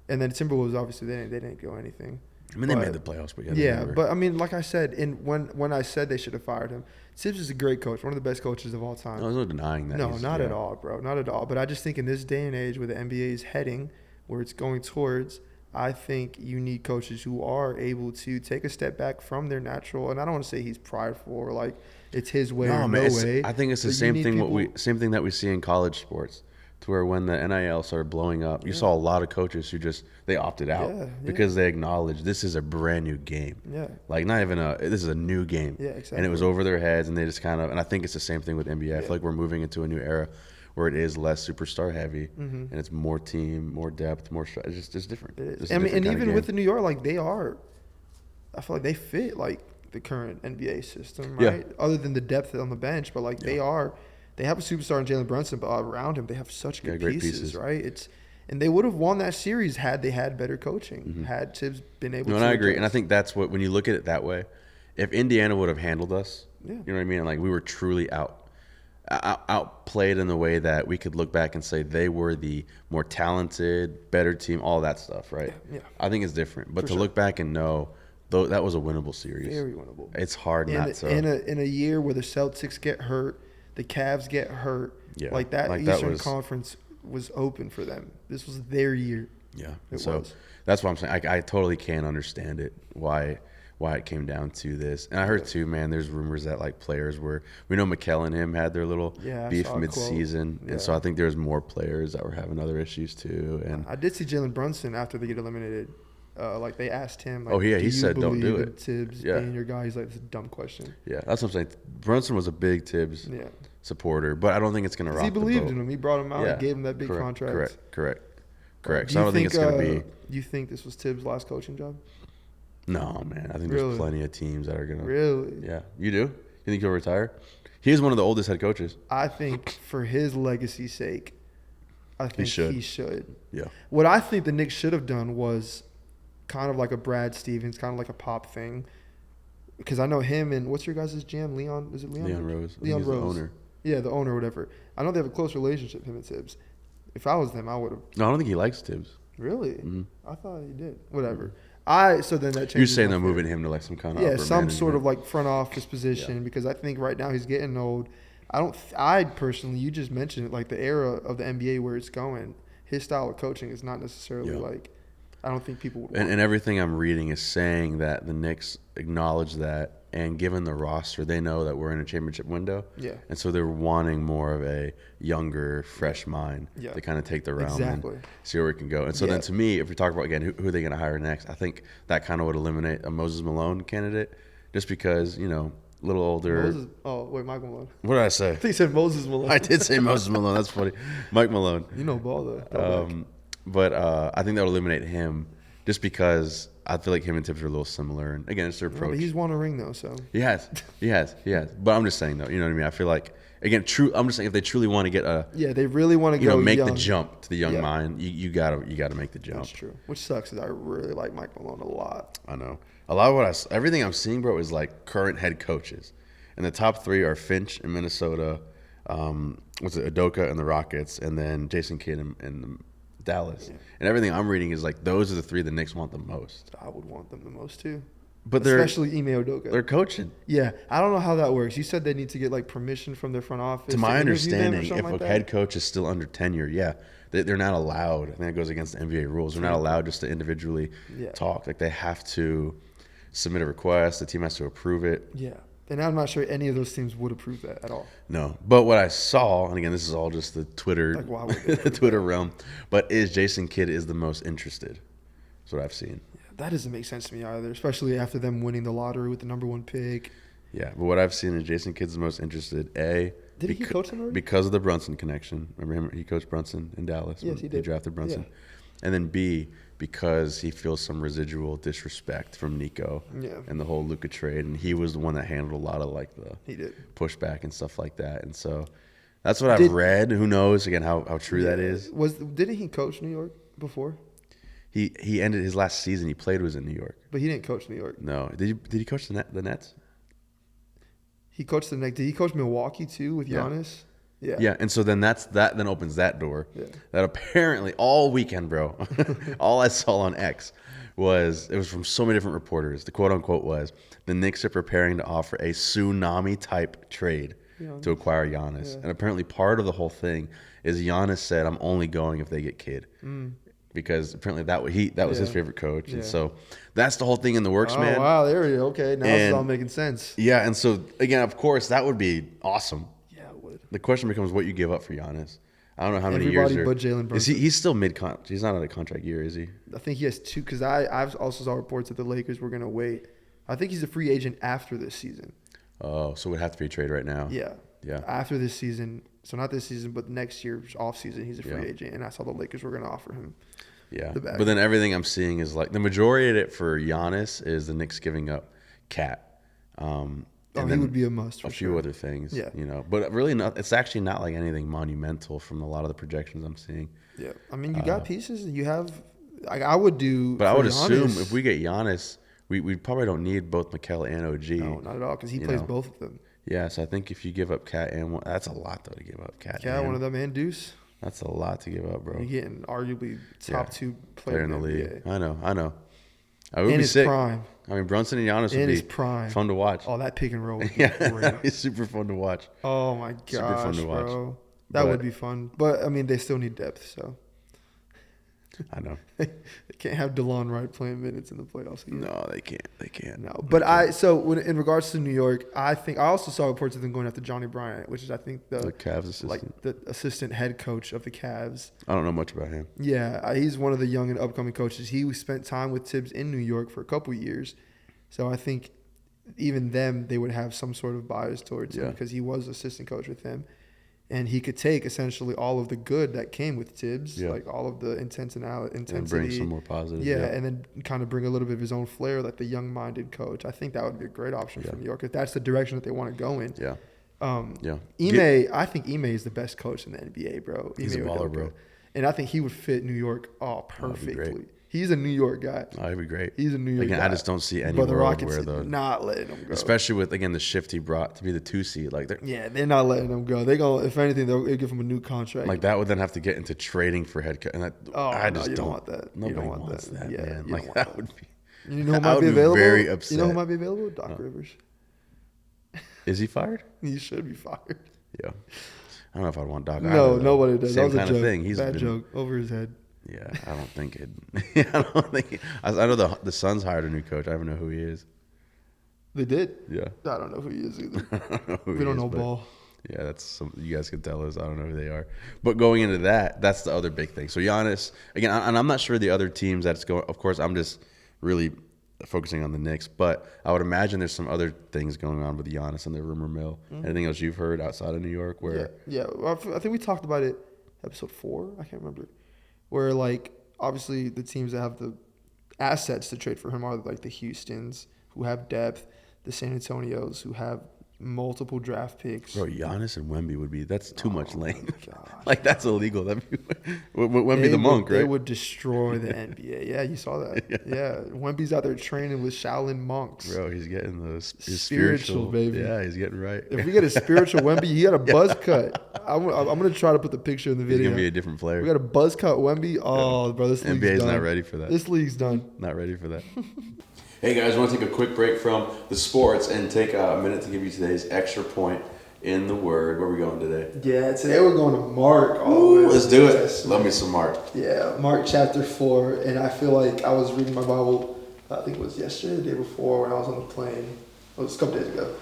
And then Timberwolves, obviously they didn't go anything. I mean, they made the playoffs, but but I mean, like I said, when I said they should have fired him, Tibbs is a great coach, one of the best coaches of all time. No, there's no denying that. No, not at all, bro, not at all. But I just think in this day and age, where the NBA is heading, where it's going towards, I think you need coaches who are able to take a step back from their natural. And I don't want to say he's prideful or like it's his way or no way. I think it's the same thing. Same thing that we see in college sports, to where when the NIL started blowing up, you saw a lot of coaches who they opted out because they acknowledged this is a brand new game. Yeah, like not even this is a new game. Yeah, exactly. And it was over their heads, and they just kind of. And I think it's the same thing with NBA. I feel like we're moving into a new era where it is less superstar heavy, and it's more team, more depth, more strategy. It's just different. It is. I mean, and even with the New York, like they are, I feel like they fit like the current NBA system, right? Yeah. Other than the depth on the bench, but like they have a superstar in Jalen Brunson, but around him they have such good pieces, right? And they would have won that series had they had better coaching, had Tibbs been able to. And I agree, and I think that's when you look at it that way, if Indiana would have handled us, you know what I mean, and like we were truly outplayed in the way that we could look back and say they were the more talented, better team, all that stuff, right? Yeah. I think it's different. But look back and know, though, that was a winnable series. Very winnable. It's hard not to. In a year where the Celtics get hurt, the Cavs get hurt, like that Eastern Conference was open for them. This was their year. Yeah. So that's what I'm saying. I totally can't understand it, why it came down to this. And I heard too, man, there's rumors that like players we know Mikal and him had their little beef mid-season. And so I think there's more players that were having other issues too. And I did see Jalen Brunson after they get eliminated. Like they asked him, like, he said don't do it. Tibbs being your guy, he's like, it's a dumb question. Yeah, that's what I'm saying. Brunson was a big Tibbs supporter, but I don't think it's going to rock the boat. He believed in him. He brought him out and gave him that big contract. Correct. So I don't think it's going to be. You think this was Tibbs' last coaching job? No, man. I think there's plenty of teams that are going to. Really? Yeah. You do? You think he'll retire? He is one of the oldest head coaches. I think for his legacy's sake, I think he should. Yeah. What I think the Knicks should have done was kind of like a Brad Stevens, kind of like a Pop thing. Because I know him and what's your guys' GM? Leon? Is it Leon? Leon Rose. Leon Rose. The owner. Yeah, the owner or whatever. I know they have a close relationship, him and Tibbs. If I was them, I would have. No, I don't think he likes Tibbs. Really? Mm-hmm. I thought he did. Whatever. Mm-hmm. So then that changes. You're saying they're moving him to like some kind of some sort of like front office position because I think right now he's getting old. I personally, you just mentioned it, like the era of the NBA where it's going. His style of coaching is not necessarily like. I don't think people would. And everything I'm reading is saying that the Knicks acknowledge that, and given the roster, they know that we're in a championship window. Yeah. And so they're wanting more of a younger, fresh mind to kind of take the realm and see where we can go. And so then to me, if we talk about, again, who are they going to hire next, I think that kind of would eliminate a Moses Malone candidate just because, a little older. Mike Malone. What did I say? I think you said Moses Malone. I did say Moses Malone. That's funny. Mike Malone. Ball, though. But I think that would eliminate him just because I feel like him and Tibbs are a little similar. And again, it's their approach. But he's won a ring though, so He has. But I'm just saying though, you know what I mean? I feel like, again, I'm just saying if they truly want to get they really want to go make young. the jump to the young mind, you gotta make the jump. That's true. Which sucks, is I really like Mike Malone a lot. I know. A lot of everything I'm seeing, bro, is like current head coaches. And the top 3 are Finch in Minnesota, Udoka in the Rockets, and then Jason Kidd in Dallas. Yeah. And everything I'm reading is like those are the 3 the Knicks want the most. I would want them the most too. But especially Ime Udoka. They're coaching. Yeah. I don't know how that works. You said they need to get like permission from their front office. To my understanding, if like a head coach is still under tenure, they're not allowed. I think it goes against the NBA rules. They're not allowed just to individually talk. Like they have to submit a request. The team has to approve it. Yeah. And I'm not sure any of those teams would approve that at all. No. But what I saw, and again, this is all just the Twitter, the Twitter realm, but Jason Kidd is the most interested. That's what I've seen. Yeah, that doesn't make sense to me either, especially after them winning the lottery with the number 1 pick. Yeah, but what I've seen is Jason Kidd's the most interested. Did he coach them already? Because of the Brunson connection. Remember him? He coached Brunson in Dallas. Yes, he did. He drafted Brunson. Yeah. And then B, because he feels some residual disrespect from Nico and the whole Luka trade, and he was the one that handled a lot of like the pushback and stuff like that. And so that's what I've read. Who knows again how true that is? Didn't he coach New York before? He ended his last season he played was in New York. But he didn't coach New York. No. Did he coach the Nets? He coached the Knicks. Did he coach Milwaukee too with Giannis? Yeah. Yeah, and so then that opens that door. Yeah. That apparently all weekend, bro, all I saw on X was from so many different reporters. The quote unquote was the Knicks are preparing to offer a tsunami type trade to acquire Giannis. Yeah. And apparently part of the whole thing is Giannis said, "I'm only going if they get Kidd." Because apparently that was his favorite coach. And so that's the whole thing in the works, man. Oh, wow, there we go. Okay, now it's all making sense. Yeah, and so again, of course, that would be awesome. It would. The question becomes what you give up for Giannis. I don't know how many years. Everybody but Jalen Brunson. He's still mid-contract. He's not on a contract year, is he? I think he has 2. Because I've also saw reports that the Lakers were going to wait. I think he's a free agent after this season. Oh, so it would have to be a trade right now. Yeah. After this season, so not this season, but next year's offseason, he's a free agent, and I saw the Lakers were going to offer him. Yeah, but then everything I'm seeing is like the majority of it for Giannis is the Knicks giving up Cat. And he would be a must. A few other things, but really not. It's actually not like anything monumental from a lot of the projections I'm seeing. Yeah, I mean you got pieces. You have, I would do. But I would assume if we get Giannis, we probably don't need both Mikal and OG. No, not at all, because he plays both of them. Yeah, so I think if you give up Cat and one, that's a lot though to give up Cat. Cat, one of them, and Deuce. That's a lot to give up, bro. You're getting arguably top 2 player in the league. I know. I would be sick. Prime. I mean, Brunson and Giannis would be fun to watch. Oh, that pick and roll would be great. That'd be super fun to watch. Oh, my gosh, super fun to watch. Bro. That would be fun. But, I mean, they still need depth, so. I know. They can't have DeLon Wright playing minutes in the playoffs again. No, they can't. No, but in regards to New York, I also saw reports of them going after Johnny Bryant, which is I think the Cavs assistant, like the assistant head coach of the Cavs. I don't know much about him. Yeah, he's one of the young and upcoming coaches. He spent time with Tibbs in New York for a couple years, so I think even them they would have some sort of bias towards him because he was assistant coach with him. And he could take essentially all of the good that came with Tibbs, like all of the intensity. And bring some more positive. Yeah, and then kind of bring a little bit of his own flair, like the young-minded coach. I think that would be a great option for New York if that's the direction that they want to go in. Yeah. I think Ime is the best coach in the NBA, bro. He's a baller, bro. And I think he would fit New York perfectly. He's a New York guy. Oh, he'd be great. He's a New York guy. I just don't see any but the world Rockets where not letting him go. Especially with, again, the shift he brought to be the 2 seed. Like they're not letting him go. They're going, if anything, they'll give him a new contract. Like that would then have to get into trading for head coach. And I just don't want that. Nobody wants that, man. Like that would be. You know who might be available? Very upset. You know who might be available? Doc Rivers. Is he fired? He should be fired. Yeah. I don't know if I'd want Doc. No, nobody does. Same that was kind a joke. of thing. He's bad joke over his head. Yeah, I don't think it. I know the Suns hired a new coach. I don't know who he is. They did. Yeah. I don't know who he is either. We don't know ball. Yeah, that's you guys can tell us. I don't know who they are. But going into that's the other big thing. So Giannis again, and I'm not sure the other teams that's going. Of course, I'm just really focusing on the Knicks, but I would imagine there's some other things going on with Giannis and the rumor mill. Mm-hmm. Anything else you've heard outside of New York? Where I think we talked about it, episode 4. I can't remember. Where like obviously the teams that have the assets to trade for him are like the Houstons, who have depth, the San Antonios, who have multiple draft picks. Bro, Giannis and Wemby would be, that's too much lane. Gosh. Like, that's illegal. That'd be, Wemby the monk, right? They would destroy the NBA. Yeah, you saw that. Yeah. Wemby's out there training with Shaolin monks. Bro, he's getting his Spiritual, baby. Yeah, he's getting right. If we get a spiritual Wemby, he got a buzz cut. I'm going to try to put the picture in the He's video. going to be a different player. We got a buzz cut Wemby. Oh, bro, this league's NBA's done. not ready for that. This league's done. Not ready for that. Hey, guys, I want to take a quick break from the sports and take a minute to give you today's extra point in the Word. Where are we going today? Yeah, today we're going to Mark. Let's do it. Love me some Mark. Yeah, Mark chapter 4. And I feel like I was reading my Bible, I think it was yesterday, the day before, when I was on the plane. It was a couple days ago.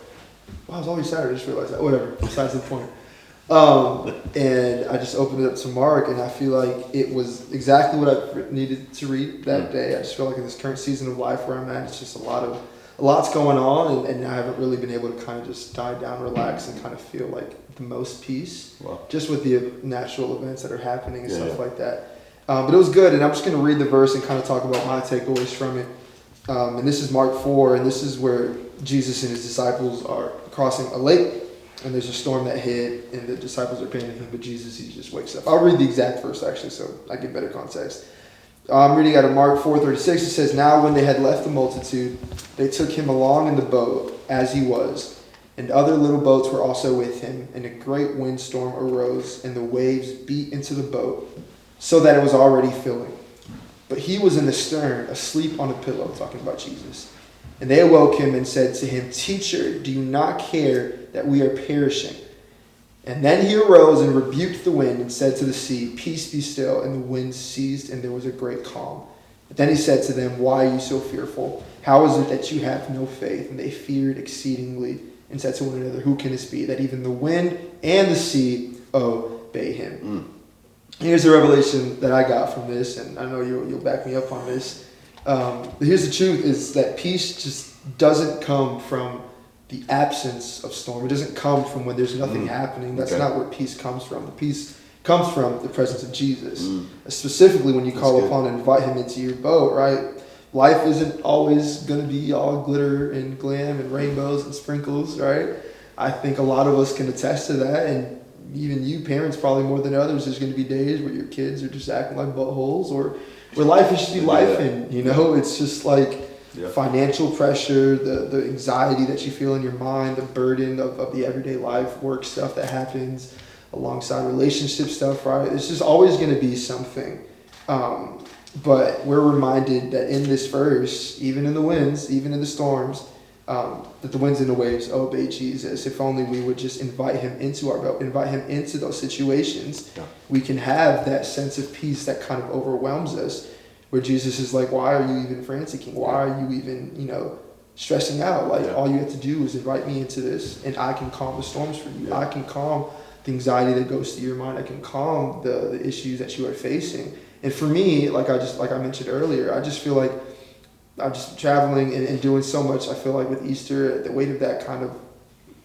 Wow, it was always Saturday. I just realized that. Whatever. Besides the point. And I just opened it up to Mark, and I feel like it was exactly what I needed to read that day. I just feel like in this current season of life where I'm at, it's just a lot's going on, and I haven't really been able to kind of just die down, relax, and kind of feel like the most peace, just with the natural events that are happening and stuff like that. But it was good, and I'm just going to read the verse and kind of talk about my takeaways from it. And this is Mark 4, and this is where Jesus and his disciples are crossing a lake. And there's a storm that hit, and the disciples are panicking, but Jesus, he just wakes up. I'll read the exact verse, actually, so I get better context. I'm reading out of Mark 4:36. It says, "Now when they had left the multitude, they took him along in the boat, as he was, and other little boats were also with him. And a great windstorm arose, and the waves beat into the boat, so that it was already filling. But he was in the stern, asleep on a pillow," talking about Jesus. "And they awoke him and said to him, 'Teacher, do you not care that we are perishing?' And then he arose and rebuked the wind and said to the sea, 'Peace, be still.' And the wind ceased, and there was a great calm. But then he said to them, 'Why are you so fearful? How is it that you have no faith?' And they feared exceedingly and said to one another, 'Who can this be, that even the wind and the sea obey him?'" Here's the revelation that I got from this, and I know you'll back me up on this. Here's the truth, is that peace just doesn't come from the absence of storm. It doesn't come from when there's nothing happening. That's not where peace comes from. The peace comes from the presence of Jesus. Specifically when you call upon and invite him into your boat, right? Life isn't always going to be all glitter and glam and rainbows and sprinkles, right? I think a lot of us can attest to that, and even you parents probably more than others. There's going to be days where your kids are just acting like buttholes, or where life is just be life, and it's just like financial pressure, the anxiety that you feel in your mind, the burden of the everyday life, work stuff that happens alongside relationship stuff, right? It's just always going to be something. But we're reminded that in this verse, even in the winds, even in the storms, that the winds and the waves obey Jesus. If only we would just invite him into our boat, invite him into those situations, we can have that sense of peace that kind of overwhelms us, where Jesus is like, "Why are you even franticking? Why are you even, stressing out? Like, all you have to do is invite me into this, and I can calm the storms for you. I can calm the anxiety that goes through your mind. I can calm the issues that you are facing." And for me, like I mentioned earlier, I just feel like I'm just traveling and doing so much. I feel like with Easter, the weight of that kind of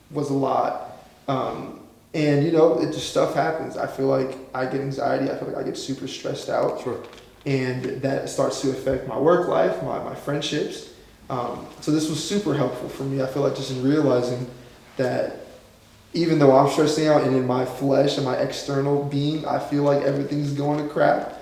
was a lot. And it just stuff happens. I feel like I get anxiety. I feel like I get super stressed out. Sure. And that starts to affect my work life, my friendships. So this was super helpful for me. I feel like just in realizing that even though I'm stressing out and in my flesh and my external being, I feel like everything's going to crap,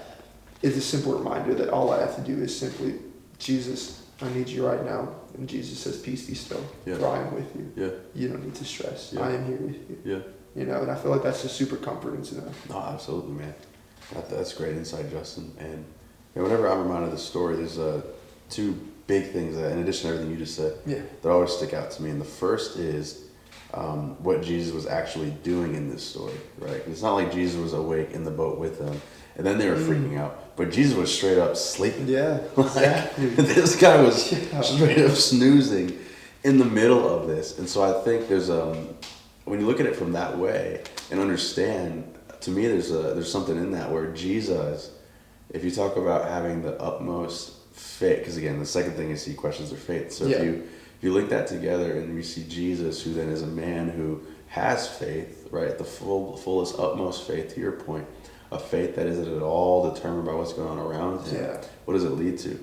it's a simple reminder that all I have to do is simply, "Jesus, I need you right now." And Jesus says, "Peace, be still. For I am with you. You don't need to stress. I am here with you." And I feel like that's just super comforting to know. No, absolutely, man. That's great insight, Justin. And whenever I'm reminded of this story, there's two big things that, in addition to everything you just said, that always stick out to me. And the first is what Jesus was actually doing in this story, right? It's not like Jesus was awake in the boat with them, and then they were freaking out. But Jesus was straight up sleeping. Yeah, exactly. This guy was straight up snoozing in the middle of this. And so I think there's when you look at it from that way and understand, to me there's something in that where Jesus, if you talk about having the utmost faith, because again the second thing is he questions their faith. So if you link that together and you see Jesus, who then is a man who has faith, right, the fullest utmost faith, to your point, a faith that isn't at all determined by what's going on around him. What does it lead to?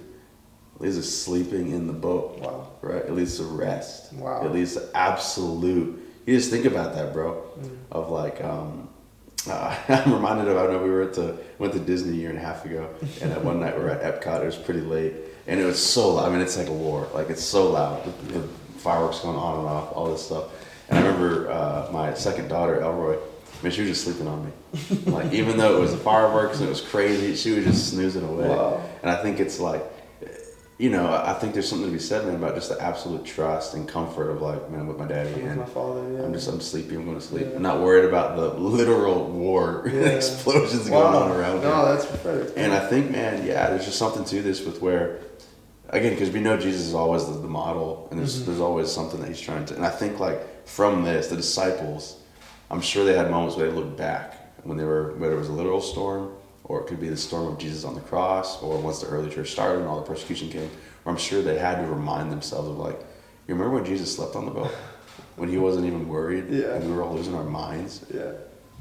It leads to sleeping in the boat. Wow. Right? It leads to rest. Wow. It leads to absolute. You just think about that, bro. Of like, I'm reminded of, I know we went to Disney a year and a half ago, and at one night we were at Epcot. It was pretty late, and it was so loud. I mean, it's like a war. Like, it's so loud. The fireworks going on and off, all this stuff. And I remember my second daughter, Elroy, man, she was just sleeping on me. Like, even though it was the fireworks and it was crazy, she was just snoozing away. Wow. And I think it's like, you know, I think there's something to be said, man, about just the absolute trust and comfort of like, man, with my daddy, With and my father, yeah. I'm sleepy, I'm going to sleep. Yeah. I'm not worried about the literal war explosions going on around me. No, that's prophetic. And I think, man, there's just something to this with where, again, because we know Jesus is always the model, and there's always something that he's trying to, and I think like from this, the disciples, I'm sure they had moments where they looked back when they were, whether it was a literal storm, or it could be the storm of Jesus on the cross, or once the early church started and all the persecution came, or I'm sure they had to remind themselves of like, you remember when Jesus slept on the boat? When he wasn't even worried, and we were all losing our minds? Yeah.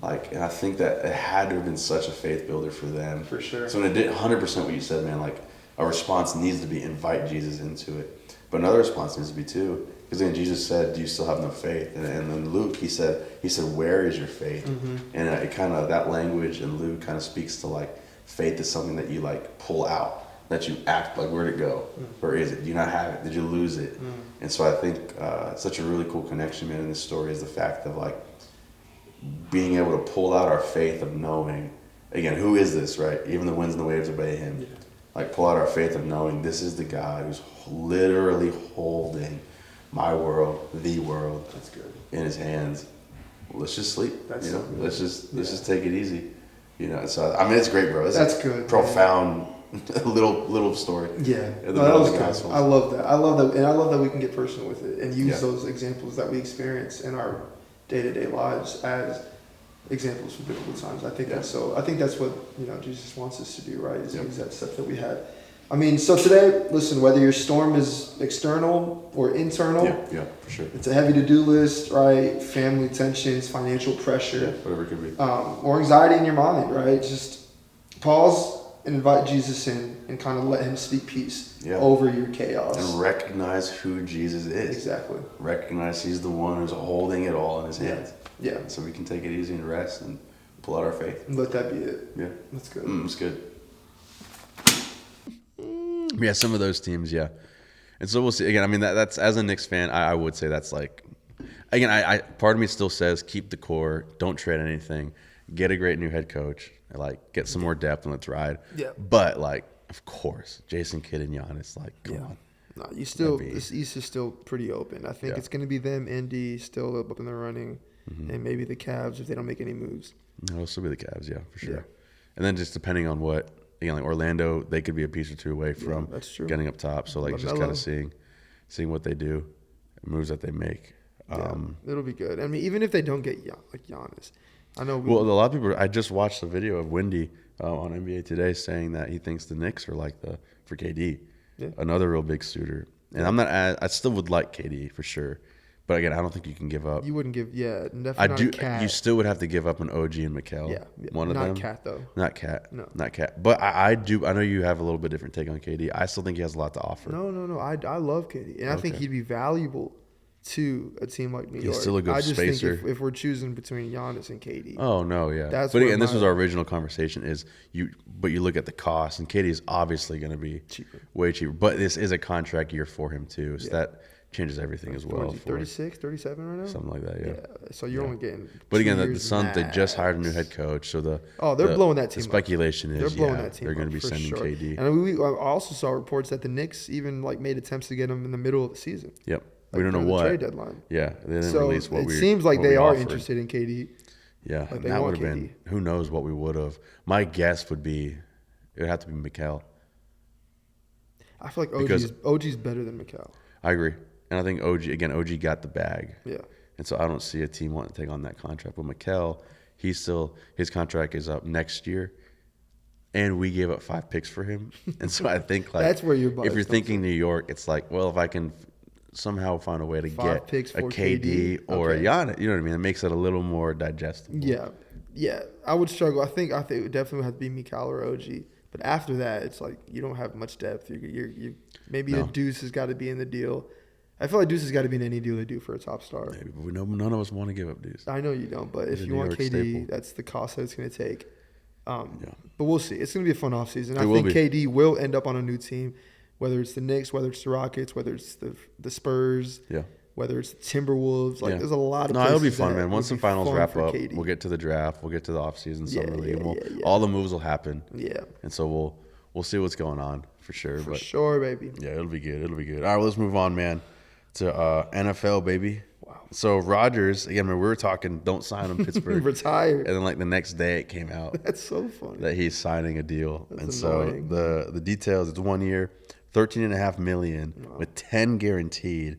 Like, and I think that it had to have been such a faith builder for them. For sure. So when it did 100% what you said, man, like, a response needs to be invite Jesus into it. But another response needs to be too, because then Jesus said, do you still have no faith? And then Luke, he said, where is your faith? And it kind of, that language in Luke kind of speaks to like, faith is something that you like pull out, that you act like, where'd it go? Where is it? Do you not have it? Did you lose it? And so I think such a really cool connection, man, in this story is the fact of like being able to pull out our faith of knowing, again, who is this, right? Even the winds and the waves obey him. Yeah. Like, pull out our faith of knowing this is the God who's literally holding my world, the world, that's good, in his hands. Let's just sleep. That's you know, so let's just take it easy. You know, so I mean, it's great, bro. That's good. Profound little story. Yeah, No, that was good. I love that. And I love that we can get personal with it and use those examples that we experience in our day-to-day lives as examples from biblical times. I think that's so. I think that's what Jesus wants us to do, right? Is use that stuff that we had. I mean, so today, listen, whether your storm is external or internal, yeah, for sure. It's a heavy to-do list, right? Family tensions, financial pressure, whatever it could be, or anxiety in your mind, right? Just pause and invite Jesus in and kind of let him speak peace over your chaos. And recognize who Jesus is. Exactly. Recognize he's the one who's holding it all in his hands. Yeah. So we can take it easy and rest and pull out our faith. And let that be it. Yeah. That's good. It's good. Yeah, some of those teams, and so we'll see. Again, I mean, that's as a Knicks fan, I would say that's like, again, I part of me still says keep the core, don't trade anything, get a great new head coach, like get some more depth and let's ride. Yeah. But like, of course, Jason Kidd and Giannis, like, come on. No, you still this East is still pretty open. I think it's going to be them, Indy, still up in the running, and maybe the Cavs if they don't make any moves. No, it'll still be the Cavs, for sure. Yeah. And then just depending on what. Like Orlando, they could be a piece or two away from getting up top. So like just kind of seeing what they do, moves that they make. It'll be good. I mean, even if they don't get like Giannis, I know. Well, a lot of people. I just watched a video of Wendy on NBA Today saying that he thinks the Knicks are like for KD, another real big suitor. And I'm not. I still would like KD for sure. But again, I don't think you can give up. You wouldn't give, definitely not a Cat. You still would have to give up an OG and Mikal. Yeah. One of them. Not Cat though. Not Cat. No. Not Cat. But I do. I know you have a little bit different take on KD. I still think he has a lot to offer. No. I love KD, and I think he'd be valuable to a team like New York. He's still a good spacer. I just think if we're choosing between Giannis and KD. Oh no, yeah. But again, this was our original conversation. But you look at the cost, and KD is obviously going to be way cheaper. But this is a contract year for him too, so that changes everything as well. 36, 37 right now? Something like that, So you're only getting But again, the Suns, they just hired a new head coach. So they're blowing that team up. The speculation is they're blowing that team they're going to be sending sure. KD. And we also saw reports that the Knicks even made attempts to get him in the middle of the season. Yep. We don't know what. Trade deadline. Yeah. They didn't release what it seems like they are offered. interested in KD. Yeah. Like that would have been, who knows what we would have. My guess would be, it would have to be Mikal. I feel like OG's better than Mikal. I agree. And I think OG got the bag. Yeah. And so I don't see a team wanting to take on that contract. But Mikal, his contract is up next year. And we gave up 5 picks for him. And so I think that's where your if you're thinking New York, it's like, well, if I can somehow find a way to get a KD or a Giannis, you know what I mean? It makes it a little more digestible. Yeah. I would struggle. I think it would definitely have to be Mikal or OG. But after that, it's like you don't have much depth. You're maybe a Deuce has got to be in the deal. I feel like Deuce has got to be in any deal they do for a top star. Maybe, but none of us want to give up Deuce. I know you don't, but if you want KD, staple. that's the cost that it's going to take. But we'll see. It's going to be a fun offseason. I think be. KD will end up on a new team, whether it's the Knicks, whether it's the Rockets, whether it's the Spurs, whether it's the Timberwolves. Like, there's a lot of places. It'll be fun, man. Once the finals wrap up, KD. we'll get to the draft. We'll get to the offseason, summer league. All the moves will happen. Yeah. And so we'll see what's going on for sure. For sure, baby. Yeah, it'll be good. All right, well, let's move on, man, to NFL, baby. Wow. So Rodgers, again, we were talking, don't sign him, Pittsburgh. Retired. And then like the next day it came out. That's so funny. That he's signing a deal. That's and annoying. So the details, it's 1 year, $13.5 million with 10 guaranteed.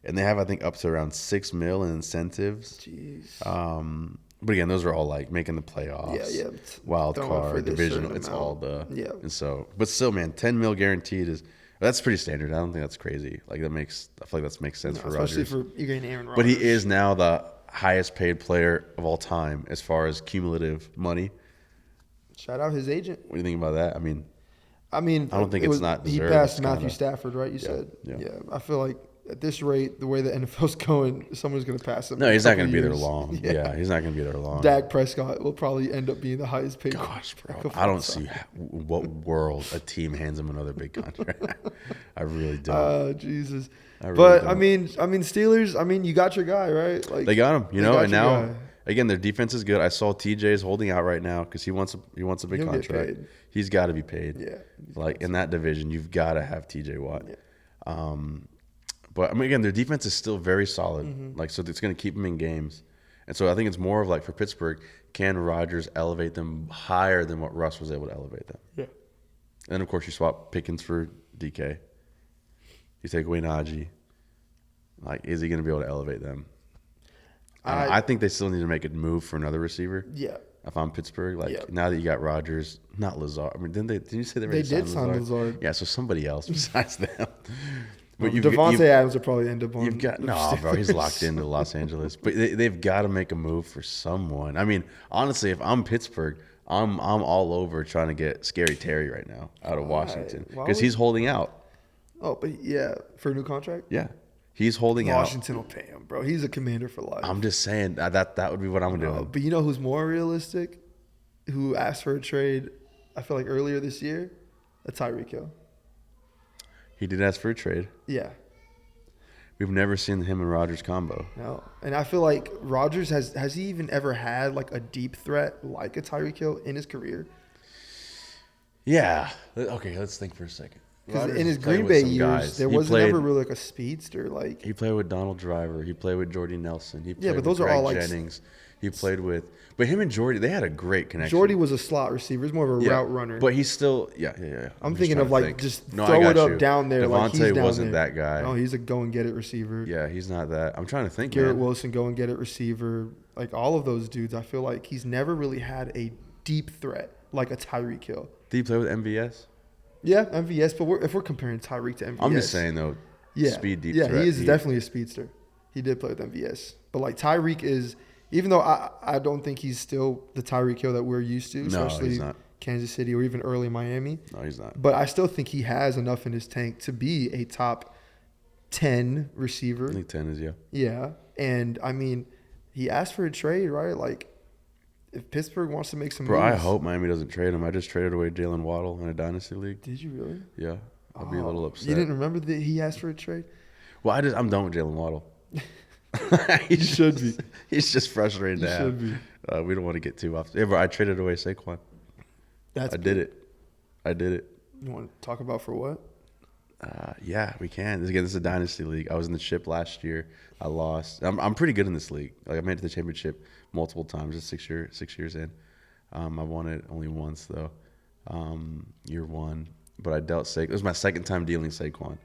And they have, I think, up to around $6 million in incentives. Jeez. But again, those are all like making the playoffs. Yeah. Wild card, divisional. It's all the. Yeah. And so, but still, man, $10 million guaranteed that's pretty standard. I don't think that's crazy. Like I feel like that makes sense for Rodgers. Especially for you're getting Aaron Rodgers. But he is now the highest paid player of all time as far as cumulative money. Shout out his agent. What do you think about that? I mean, I don't think it's not deserved. He passed It's Matthew kinda- Stafford, right? You said. Yeah. I feel like at this rate, the way the NFL's going, someone's going to pass him. No, in a he's not couple going to be there years. long. Yeah, he's not going to be there long. Dak Prescott will probably end up being the highest paid. Gosh, bro, I don't see what world a team hands him another big contract. I really don't. Oh, Jesus. Really But don't. I mean, Steelers. I mean, you got your guy, right? Like They got him, they got and your now guy. again their defense is good. I saw TJ is holding out right now because he wants a big He'll get contract. paid. He's got to be paid. Yeah. Like in that division, you've got to have TJ Watt. Yeah. But I mean, again, their defense is still very solid. Mm-hmm. Like so, it's going to keep them in games. And so I think it's more of like for Pittsburgh, can Rodgers elevate them higher than what Russ was able to elevate them? Yeah. And of course, you swap Pickens for DK. You take away Najee. Like, is he going to be able to elevate them? I think they still need to make a move for another receiver. Yeah. If I'm Pittsburgh, now that you got Rodgers, not Lazard. I mean, didn't you say They did sign Lazard? Yeah, so somebody else besides them. But Devontae Adams will probably end up on. You've got bro. He's locked into Los Angeles, but they've got to make a move for someone. I mean, honestly, if I'm Pittsburgh, I'm all over trying to get Scary Terry right now out of Washington because he's holding out. Oh, but yeah, for a new contract. Yeah, he's holding out. Washington will pay him, bro. He's a commander for life. I'm just saying that would be what I'm doing. But you know who's more realistic? Who asked for a trade? I feel like earlier this year, a Tyreek Hill. He did ask for a trade. Yeah. We've never seen him and Rodgers combo. No, and I feel like Rodgers has he even ever had like a deep threat like a Tyreek Hill in his career? Yeah. Okay, let's think for a second. Because in his Green Bay years, there wasn't ever really like a speedster. Like he played with Donald Driver. He played with Jordy Nelson. He played but those with are Greg all like Jennings. He played with, but him and Jordy, they had a great connection. Jordy was a slot receiver. He's more of a route runner. But he's still, yeah. I'm thinking of like just throw it up down there. Devontae like he's down wasn't there. that guy. No, he's a go and get it receiver. Yeah, he's not that. I'm trying to think. Garrett Wilson, go and get it receiver. Like all of those dudes, I feel like he's never really had a deep threat like a Tyreek Hill. Did he play with MVS? Yeah, MVS. But if we're comparing Tyreek to MVS, I'm just saying though. Speed deep threat. Yeah, he is definitely a speedster. He did play with MVS, but like Tyreek is. Even though I don't think he's still the Tyreek Hill that we're used to, especially Kansas City or even early Miami. No, he's not. But I still think he has enough in his tank to be a top 10 receiver. I think 10 is, yeah. Yeah. And, I mean, he asked for a trade, right? Like, if Pittsburgh wants to make some moves. I hope Miami doesn't trade him. I just traded away Jalen Waddle in a dynasty league. Did you really? Yeah. I'll be a little upset. You didn't remember that he asked for a trade? Well, I'm done with Jalen Waddle. He should be. He's just frustrated to have. Should be. We don't want to get too off. Yeah, but I traded away Saquon. I did it. You want to talk about for what? Yeah, we can. This is a dynasty league. I was in the chip last year. I lost. I'm pretty good in this league. Like I made it to the championship multiple times. Just 6 years in. I won it only once though. Year one, but I dealt Saquon. It was my second time dealing Saquon.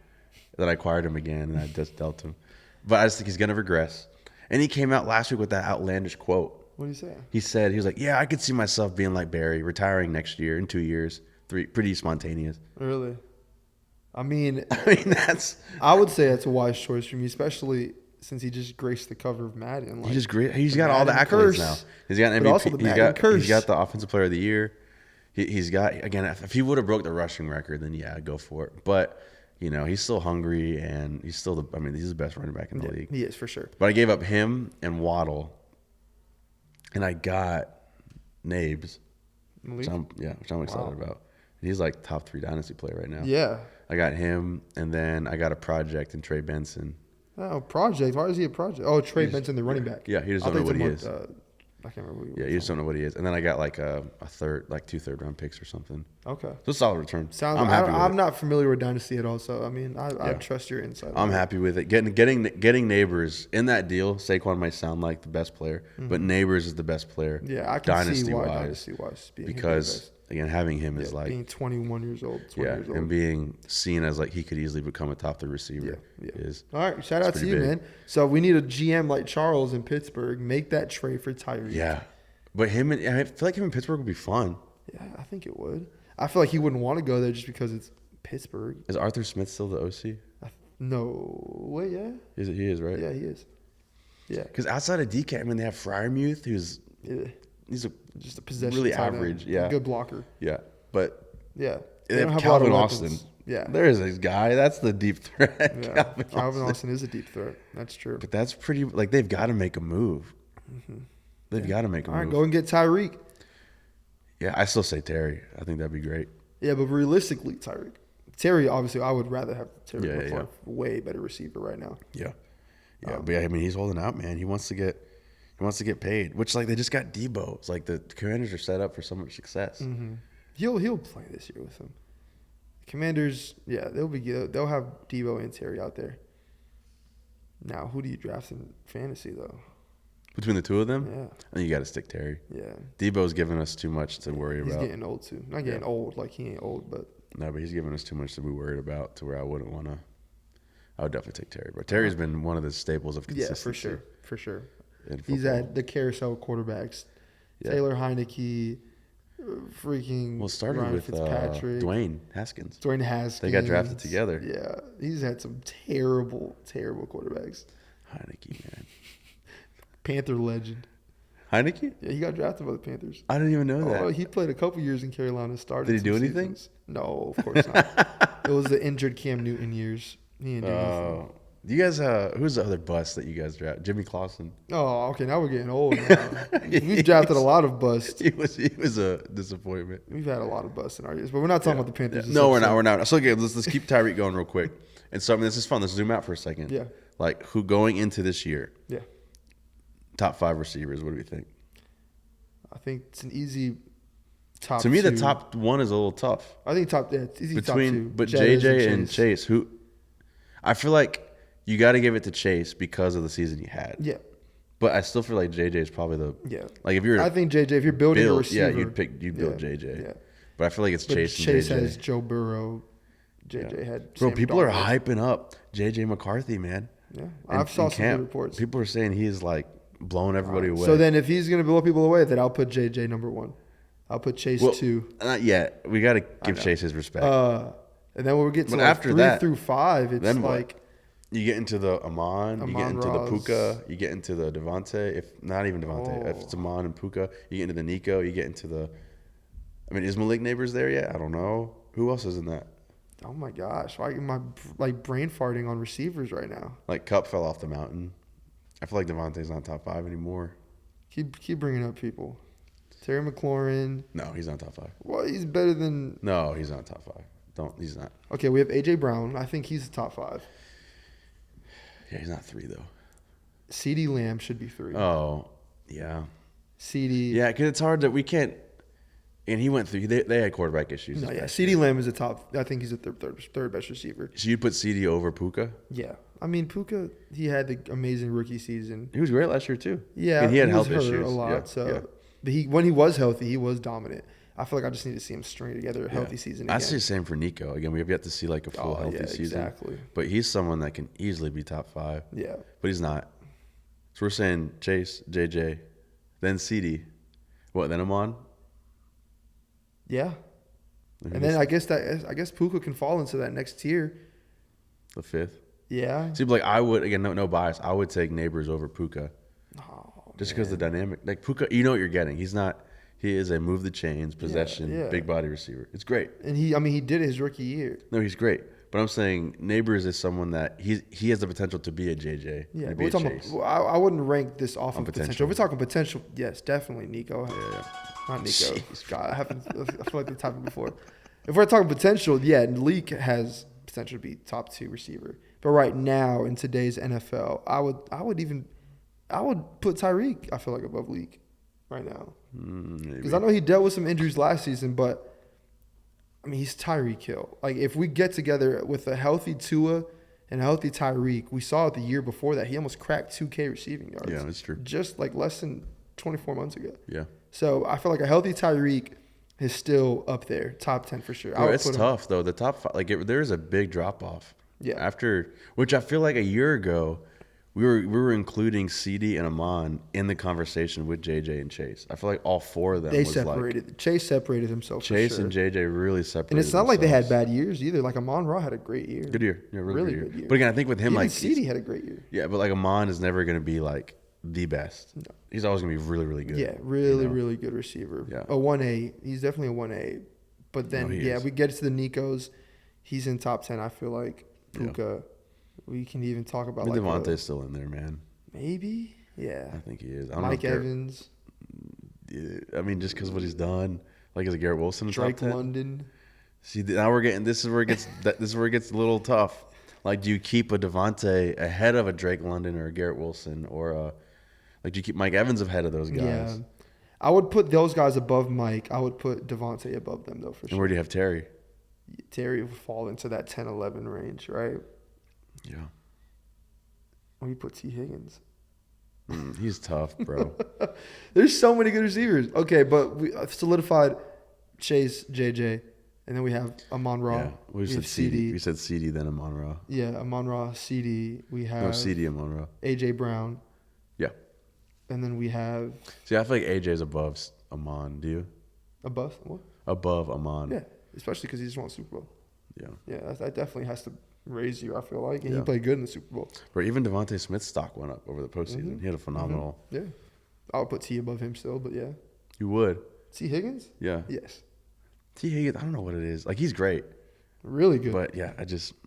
Then I acquired him again, and I just dealt him. But I just think he's gonna regress. And he came out last week with that outlandish quote. What did he say? He was like, "Yeah, I could see myself being like Barry, retiring next year in 2 years." Pretty spontaneous. Really? I mean, I would say that's a wise choice for me, especially since he just graced the cover of Madden. Like, he's got all the accolades now. He's got MVP. He's got the offensive player of the year. He's got, again, if he would have broke the rushing record, then yeah, I'd go for it. But, he's still hungry, and he's still he's the best running back in the league. He is, for sure. But I gave up him and Waddle, and I got Nabes, which I'm excited about. He's like top 3 dynasty player right now. Yeah. I got him, and then I got a project in Trey Benson. Oh, project. Why is he a project? Oh, Trey Benson, the running back. Yeah, he just don't know what he is. I can't remember. Yeah, you just don't know what he is. And then I got like a third, like 2 third-round picks or something. Okay. So a solid return. I'm happy with it. I'm not familiar with Dynasty at all, so, I trust your insight. I'm happy with it. Getting Neighbors in that deal, Saquon might sound like the best player, but Neighbors is the best player. Yeah, I can see why Dynasty-wise. Because, again, having him is like... being 21 years old, 20 years old. And being seen as like he could easily become a top 3 receiver. Is all right, shout out to you, man. So we need a GM like Charles in Pittsburgh. Make that trade for Tyreek. Yeah. But I feel like him in Pittsburgh would be fun. Yeah, I think it would. I feel like he wouldn't want to go there just because it's Pittsburgh. Is Arthur Smith still the OC? No. Wait, yeah. He is, right? Yeah, he is. Yeah. Because outside of DK, they have Freiermuth, who's he's just a possession really average. Yeah. Good blocker. Yeah. But yeah. They have Calvin Austin. Yeah. There is this guy. That's the deep threat. Yeah. Calvin Austin is a deep threat. That's true. But that's pretty, like, they've got to make a move. Mm-hmm. They've got to make a move. All right, go and get Tyreek. Yeah, I still say Terry. I think that'd be great. Yeah, but realistically, Tyreek. Terry, obviously, I would rather have Terry McLaurin, way better receiver right now. Yeah. Yeah, but he's holding out, man. He wants to get paid, which, like, they just got Debo. It's like the Commanders are set up for so much success. Mm-hmm. He'll play this year with them. Commanders, yeah, they'll have Debo and Terry out there. Now, who do you draft in fantasy though? Between the two of them, yeah, I think you got to stick Terry. Yeah, Debo's giving us too much to worry about. He's getting old too. Not getting old, like he ain't old, but no, but he's giving us too much to be worried about to where I wouldn't want to. I would definitely take Terry, but Terry's been one of the staples of consistency. Yeah, for sure. He's had the carousel quarterbacks, Taylor Heineke. Freaking started Ryan with Fitzpatrick. Dwayne Haskins. They got drafted together. Yeah, he's had some terrible quarterbacks. Heineke, man. Panther legend. Heineke? Yeah, he got drafted by the Panthers. I didn't even know that. Oh, he played a couple years in Carolina. Started. Did he do anything? Seasons. No, of course not. It was the injured Cam Newton years. He didn't do anything. You guys, who's the other bust that you guys drafted? Jimmy Clausen. Oh, okay. Now we're getting old. We've drafted a lot of busts. He was a disappointment. We've had a lot of busts in our years, but we're not talking about the Panthers. No, we're not. So, okay, let's keep Tyreek going real quick. And so, this is fun. Let's zoom out for a second. Yeah. Like, who going into this year? Yeah. Top 5 receivers, what do we think? I think it's an easy top To me, 2. the top 1 is a little tough. I think it's easy top 2. But JJ and Chase, who I feel like you got to give it to Chase because of the season he had. Yeah. But I still feel like JJ is probably like if you're I think JJ, if you're building a receiver, you'd build JJ. Yeah. But I feel like it's Chase and Chase JJ. has Joe Burrow. JJ had Bro, Sam people Darnold. are hyping up JJ McCarthy, man. Yeah. I've saw some good reports. People are saying he's like blowing everybody away. So then if he's going to blow people away, then I'll put JJ number 1. I'll put Chase 2. Not yet. We got to give Chase his respect. And then when we get to after 3 that, through 5, it's then like you get into the Amon, you get into Ross. the Puka, you get into the Devontae, if not even Devontae, if it's Amon and Puka, you get into the Nico, you get into the is Malik Neighbors there yet? I don't know. Who else is in that? Oh my gosh. Why am I brain farting on receivers right now? Like Cup fell off the mountain. I feel like Devontae's not top 5 anymore. Keep bringing up people. Terry McLaurin. No, he's not top 5. Well, he's better than... No, he's not top 5. He's not. Okay, we have A.J. Brown. I think he's the top 5. Yeah, he's not 3, though. CeeDee Lamb should be 3. Oh, yeah. CeeDee. Yeah, because it's hard that we can't... And he went through... They had quarterback issues. No, yeah. CeeDee Lamb is the top... I think he's the third best receiver. So you'd put CD over Puka? Yeah. Puka, he had the amazing rookie season. He was great last year, too. Yeah. And he had health hurt issues. a lot. Yeah, so when he was healthy, he was dominant. I feel like I just need to see him string together a healthy season again. I say the same for Nico. Again, we have yet to see like a full healthy season. Exactly. But he's someone that can easily be top 5. Yeah. But he's not. So we're saying Chase, JJ, then CD. What, then Amon? Yeah. And then I guess Puka can fall into that next tier. The 5th. Yeah. See, like I would, again, no bias. I would take Neighbors over Puka. Oh, just because the dynamic. Like Puka, you know what you're getting. He's not He is a move the chains, possession, big body receiver. It's great. And he did it his rookie year. No, he's great. But I'm saying Neighbors is someone that he has the potential to be a JJ. Yeah, be a Chase. I wouldn't rank this off of potential. potential. If we're talking potential, yes, definitely Nico. Yeah. Not Nico. Jeez. God, I feel like that's happened before. If we're talking potential, yeah, Leak has potential to be top 2 receiver. But right now in today's NFL, I would put Tyreek, I feel like, above Leak right now. Because I know he dealt with some injuries last season, but I mean, he's Tyreek Hill. Like, if we get together with a healthy Tua and a healthy Tyreek, we saw it the year before that. He almost cracked 2K receiving yards. Yeah, that's true. Just like less than 24 months ago. Yeah. So I feel like a healthy Tyreek is still up there, top 10 for sure. Bro, it's tough, though. The top 5, there is a big drop-off. Yeah. Which I feel like a year ago, we were including CD and Amon in the conversation with JJ and Chase. I feel like all 4 of them Chase separated himself. Chase for sure. and JJ really separated. And it's not like they had bad years either. Like Amon Ra had a great year. Good year. Yeah, really good year. But again, I think with him, Even CD had a great year. Yeah, but like Amon is never going to be like the best. No. He's always going to be really, really good. Yeah, really good receiver. Yeah. A 1A. He's definitely a 1A. But then, we get to the Nikos. He's in top 10, I feel like. Puka. Yeah. We can even talk about Devontae's still in there, man. Maybe? Yeah. I think he is. Mike Evans. Yeah, I mean, just because what he's done. Like, is it Garrett Wilson in Drake top 10? London. See, now we're getting – this is where it gets a little tough. Like, do you keep a Devontae ahead of a Drake London or a Garrett Wilson? Or do you keep Mike Evans ahead of those guys? Yeah. I would put those guys above Mike. I would put Devontae above them, though, for sure. And where do you have Terry? Terry would fall into that 10-11 range, right? Yeah. We put T. Higgins. He's tough, bro. There's so many good receivers. Okay, but we solidified Chase, JJ, and then we have Amon Ra. Yeah, we said CD. We said CD, then Amon Ra. Yeah, Amon Ra, CD. We have CD, Amon Ra. AJ Brown. Yeah. And then we have. See, I feel like AJ's above Amon. Do you? Above what? Above Amon. Yeah, especially because he just won Super Bowl. Yeah. Yeah, that definitely has to raise you, I feel like. And he played good in the Super Bowl. But even Devontae Smith's stock went up over the postseason. He had a phenomenal. Yeah. I would put T above him still, but yeah. You would? T. Higgins? Yeah. Yes. T. Higgins, I don't know what it is. Like, he's great. Really good. But, yeah,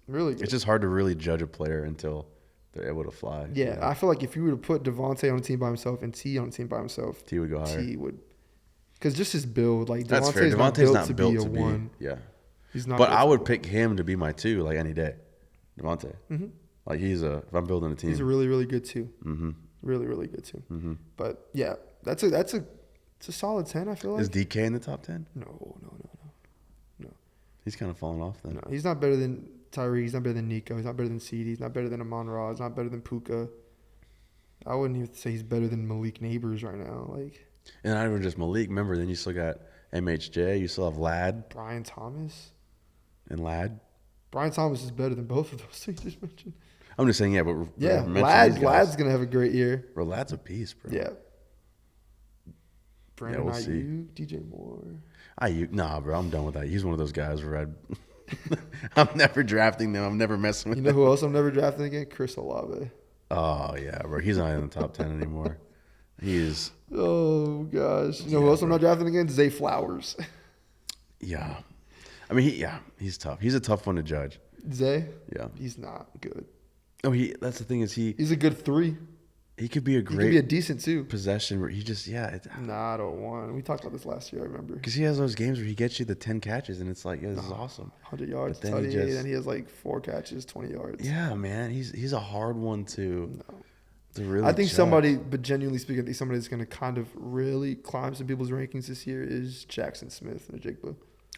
really good. It's just hard to really judge a player until they're able to fly. Yeah, you know? I feel like if you were to put Devontae on a team by himself and T on a team by himself, T would go higher. T would. Because just his build, like, That's fair. Devontae's not built to be a 1. Yeah. He's not. But I would pick him to be my 2, like, any day. Devontae. Mm-hmm. Like, if I'm building a team. He's a really, really good 2. Mm-hmm. Really, really good 2. Mm-hmm. But, yeah, it's a solid 10, I feel like. Is DK in the top 10? No. He's kind of falling off then. No, he's not better than Tyreek. He's not better than Nico. He's not better than CD. He's not better than Amon Ra. He's not better than Puka. I wouldn't even say he's better than Malik Neighbors right now. And not even just Malik. Remember, then you still got MHJ. You still have Ladd. Brian Thomas. And Ladd. Brian Thomas is better than both of those things you just mentioned. I'm just saying, but Ladd's going to have a great year. Bro, Ladd's a beast, bro. Yeah. Brandon we'll Ayuk, see. DJ Moore. Ayuk, nah, bro, I'm done with that. He's one of those guys where I'm never drafting them. I'm never messing with them. You know who else I'm never drafting again? Chris Olave. Oh, yeah, bro. He's not in the top 10 anymore. He is. Oh, gosh. You know who else I'm not drafting again? Zay Flowers. Yeah. I mean, he's tough. He's a tough one to judge. Zay? Yeah. He's not good. Oh, that's the thing is he's a good 3. He could be a great. He could be a decent 2. Possession where he just Nah, I don't want. We talked about this last year. I remember. Because he has those games where he gets you the 10 catches and it's like, this is awesome. 100 yards, then 38, and he has like 4 catches, 20 yards. Yeah, man, he's a hard one to really. I think judge. somebody, but genuinely speaking, I think somebody that's going to kind of really climb some people's rankings this year is Jackson Smith and Jigba.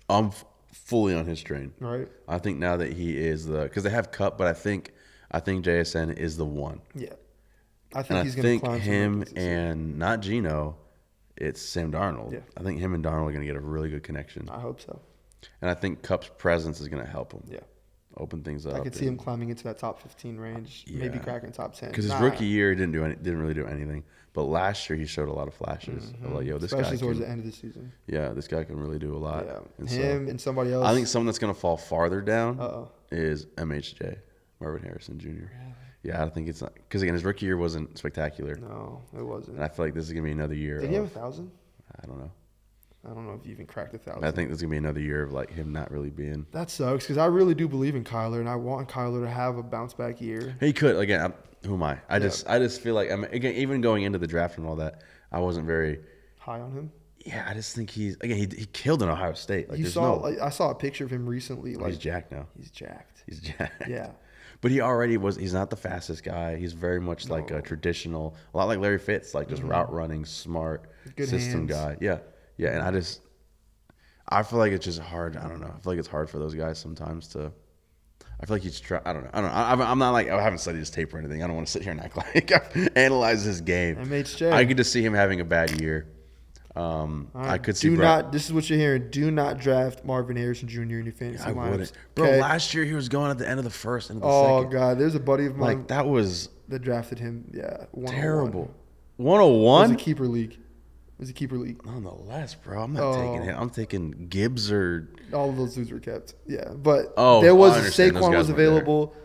I'm fully on his train. Right. I think now that he is because they have Cup, but I think JSN is the one. Yeah. I think he's going to climb him and not Geno, it's Sam Darnold. Yeah. I think him and Darnold are going to get a really good connection. I hope so. And I think Cup's presence is going to help him. Yeah. Open things up. I could see him climbing into that top 15 range, maybe cracking top 10. Because his rookie year, he didn't really do anything. But last year, he showed a lot of flashes. Mm-hmm. Of like, this especially guy towards the end of the season. Yeah, this guy can really do a lot. Yeah. And and somebody else. I think someone that's going to fall farther down Uh-oh. is MHJ, Marvin Harrison Jr. Really? Yeah, I think it's not. Because, again, his rookie year wasn't spectacular. No, it wasn't. And I feel like this is going to be another year. Did he have 1,000? I don't know. I don't know if you even cracked 1,000. I think there's gonna be another year of like him not really being. That sucks because I really do believe in Kyler, and I want Kyler to have a bounce back year. He could again. Who am I? I just feel like again, even going into the draft and all that, I wasn't very high on him. Yeah, I just think he killed in Ohio State. Like, I saw a picture of him recently. Like, he's jacked now. He's jacked. He's jacked. Yeah. But he already was. He's not the fastest guy. He's very much like a traditional, a lot like Larry Fitz, like just route running, smart Good system hands. guy. Yeah, yeah. And I feel like it's just hard. I don't know. I feel like it's hard for those guys sometimes to. I feel like he's trying. I don't know. I'm not like I haven't studied his tape or anything. I don't want to sit here and act like I've analyzed his game. MHJ. I could just see him having a bad year. Right. I could see. This is what you're hearing. Do not draft Marvin Harrison Jr. in your fantasy I lineups. wouldn't. Bro, Okay? last year he was going at the end of the first, end of the Oh second. God, there's a buddy of mine Like that was that drafted him. Yeah, 101. terrible. It 101. was a keeper league. It was a keeper league. Nonetheless, bro, I'm not taking him. I'm taking Gibbs or. All of those dudes were kept. Yeah, but Oh, there was I understand. Those Saquon guys was weren't there. available.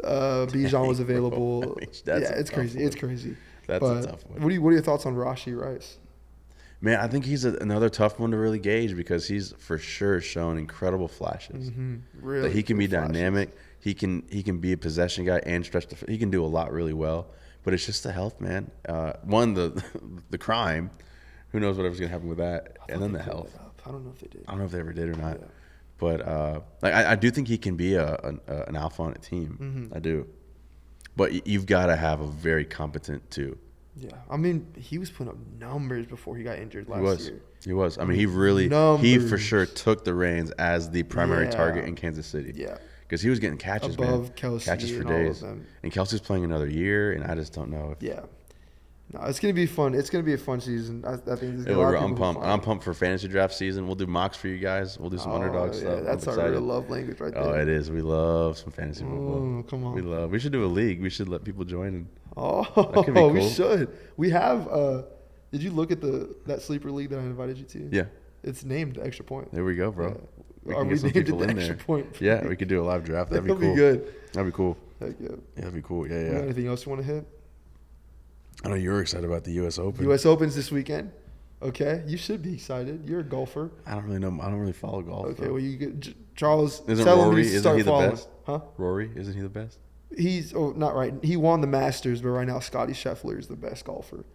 Bijan was available. That's a it's tough crazy. one. It's crazy. That's But a tough one. What are your thoughts on Rashee Rice? Man, I think he's another tough one to really gauge because he's for sure shown incredible flashes. Really, That he can be good flashes. dynamic. He can be a possession guy and stretch the. He can do a lot really well. But it's just the health, man. The crime. Who knows whatever's gonna happen with that, and then the health. I don't know if they did. I don't know if they ever did or not. Yeah. But like I do think he can be an alpha on a team. I do. But you've got to have a very competent two. Yeah, I mean, he was putting up numbers before he got injured last year. He was. I mean, he for Numbers. sure took the reins as the primary Yeah. target in Kansas City. Yeah, Because he was getting catches, above man. Kelsey Catches for and all days. of them. And Kelsey's playing another year, and I just don't know if. Yeah. No, it's gonna be fun. It's gonna be a fun season. I think there's a Yeah, lot of I'm people pumped. fun. I'm pumped for fantasy draft season. We'll do mocks for you guys. We'll do some underdog Yeah, stuff. that's I'm our excited. real love language right there. Oh, it is. We love some fantasy football. Oh, come on. We should do a league. We should let people join. And Oh, could be we cool. should. We have. Did you look at that sleeper league that I invited you to? yeah, It's named Extra Point. there we go, bro. Yeah. We Or can we get some named it people the in Extra there. Point. Yeah, we could do a live draft. That'd be That'll cool. be good. That'd be cool. Heck yeah. Yeah, that'd be cool. Yeah, You got yeah. anything else you want to hit? I know you're excited about the U.S. Open. U.S. Opens this weekend. Okay, you should be excited. You're a golfer. I don't really know. I don't really follow golf. Okay, though. well you get Charles. Isn't tell him Rory? to Isn't start he the following. best? Huh? Rory, isn't he the best? He's not right. He won the Masters, but right now Scotty Scheffler is the best golfer.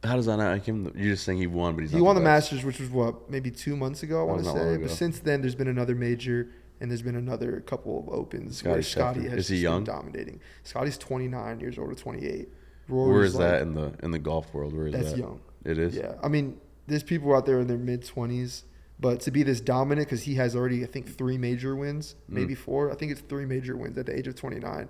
How does that not make him? You're just saying he won, but he's He not won the best. Masters, which was what, maybe 2 months ago, I want to not long say. ago. But since then, there's been another major, and there's been another couple of opens Scotty where Scotty Scheffler. has Is he just been young? dominating. Scotty's 29 years old or 28. Where Rory's is that in the golf world? Where is That's that? young. It is. Yeah, I mean, there's people out there in their mid 20s, but to be this dominant, because he has already, I think, 3 major wins, maybe 4. I think it's 3 major wins at the age of 29,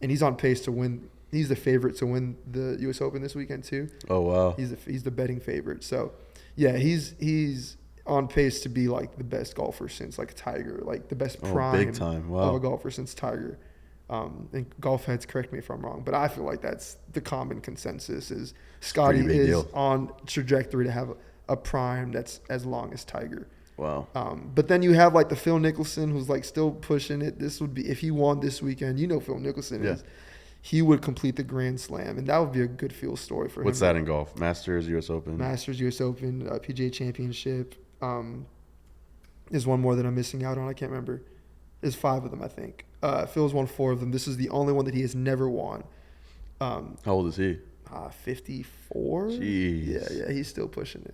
and he's on pace to win. He's the favorite to win the U.S. Open this weekend too. Oh wow. He's the betting favorite. So, yeah, he's on pace to be like the best golfer since like Tiger, like the best prime big time. Wow. of a golfer since Tiger. And golf heads, correct me if I'm wrong, but I feel like that's the common consensus is Scotty pretty big is deal. on trajectory to have a prime that's as long as Tiger. Wow. But then you have like the Phil Mickelson who's like still pushing it. This would be, if he won this weekend, you know Phil Mickelson Yeah. is. He would complete the Grand Slam, and that would be a good feel story for him. What's that in golf? Masters, U.S. Open. Masters, U.S. Open, PGA Championship. There's one more that I'm missing out on. I can't remember. There's 5 of them, I think. Phil's won 4 of them. This is the only one that he has never won. How old is he? 54? Jeez. Yeah, he's still pushing it.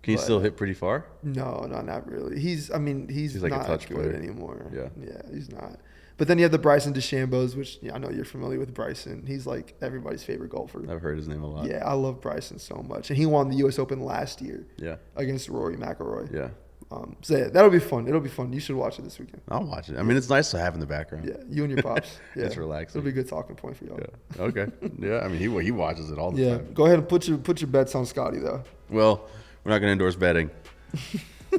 Can he But- still hit pretty far? No, not really. He's like a not touch good player. anymore. Yeah. Yeah, he's not. But then you have the Bryson DeChambeaus, which I know you're familiar with Bryson. He's like everybody's favorite golfer. I've heard his name a lot. Yeah, I love Bryson so much. And he won the U.S. Open last year Yeah. against Rory McIlroy. Yeah. So yeah, that'll be fun. It'll be fun. You should watch it this weekend. I'll watch it. I mean, it's nice to have in the background. Yeah, you and your pops. Yeah. It's relaxing. It'll be a good talking point for y'all. Yeah. Okay. Yeah. I mean, he watches it all the Yeah, time. go ahead and put your bets on Scotty though. Well, we're not going to endorse betting,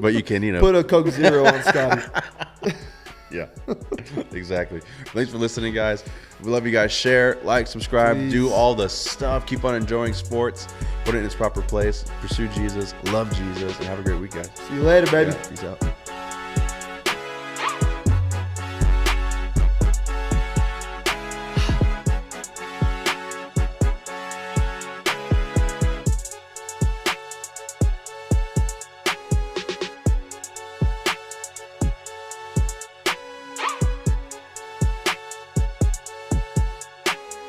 but you can, Put a Coke Zero on Scotty. Yeah, exactly. Thanks for listening, guys. We love you guys. Share, like, subscribe, Please. do all the stuff. Keep on enjoying sports. Put it in its proper place. Pursue Jesus. Love Jesus. And have a great week, guys. See you later, baby. Yeah, peace out.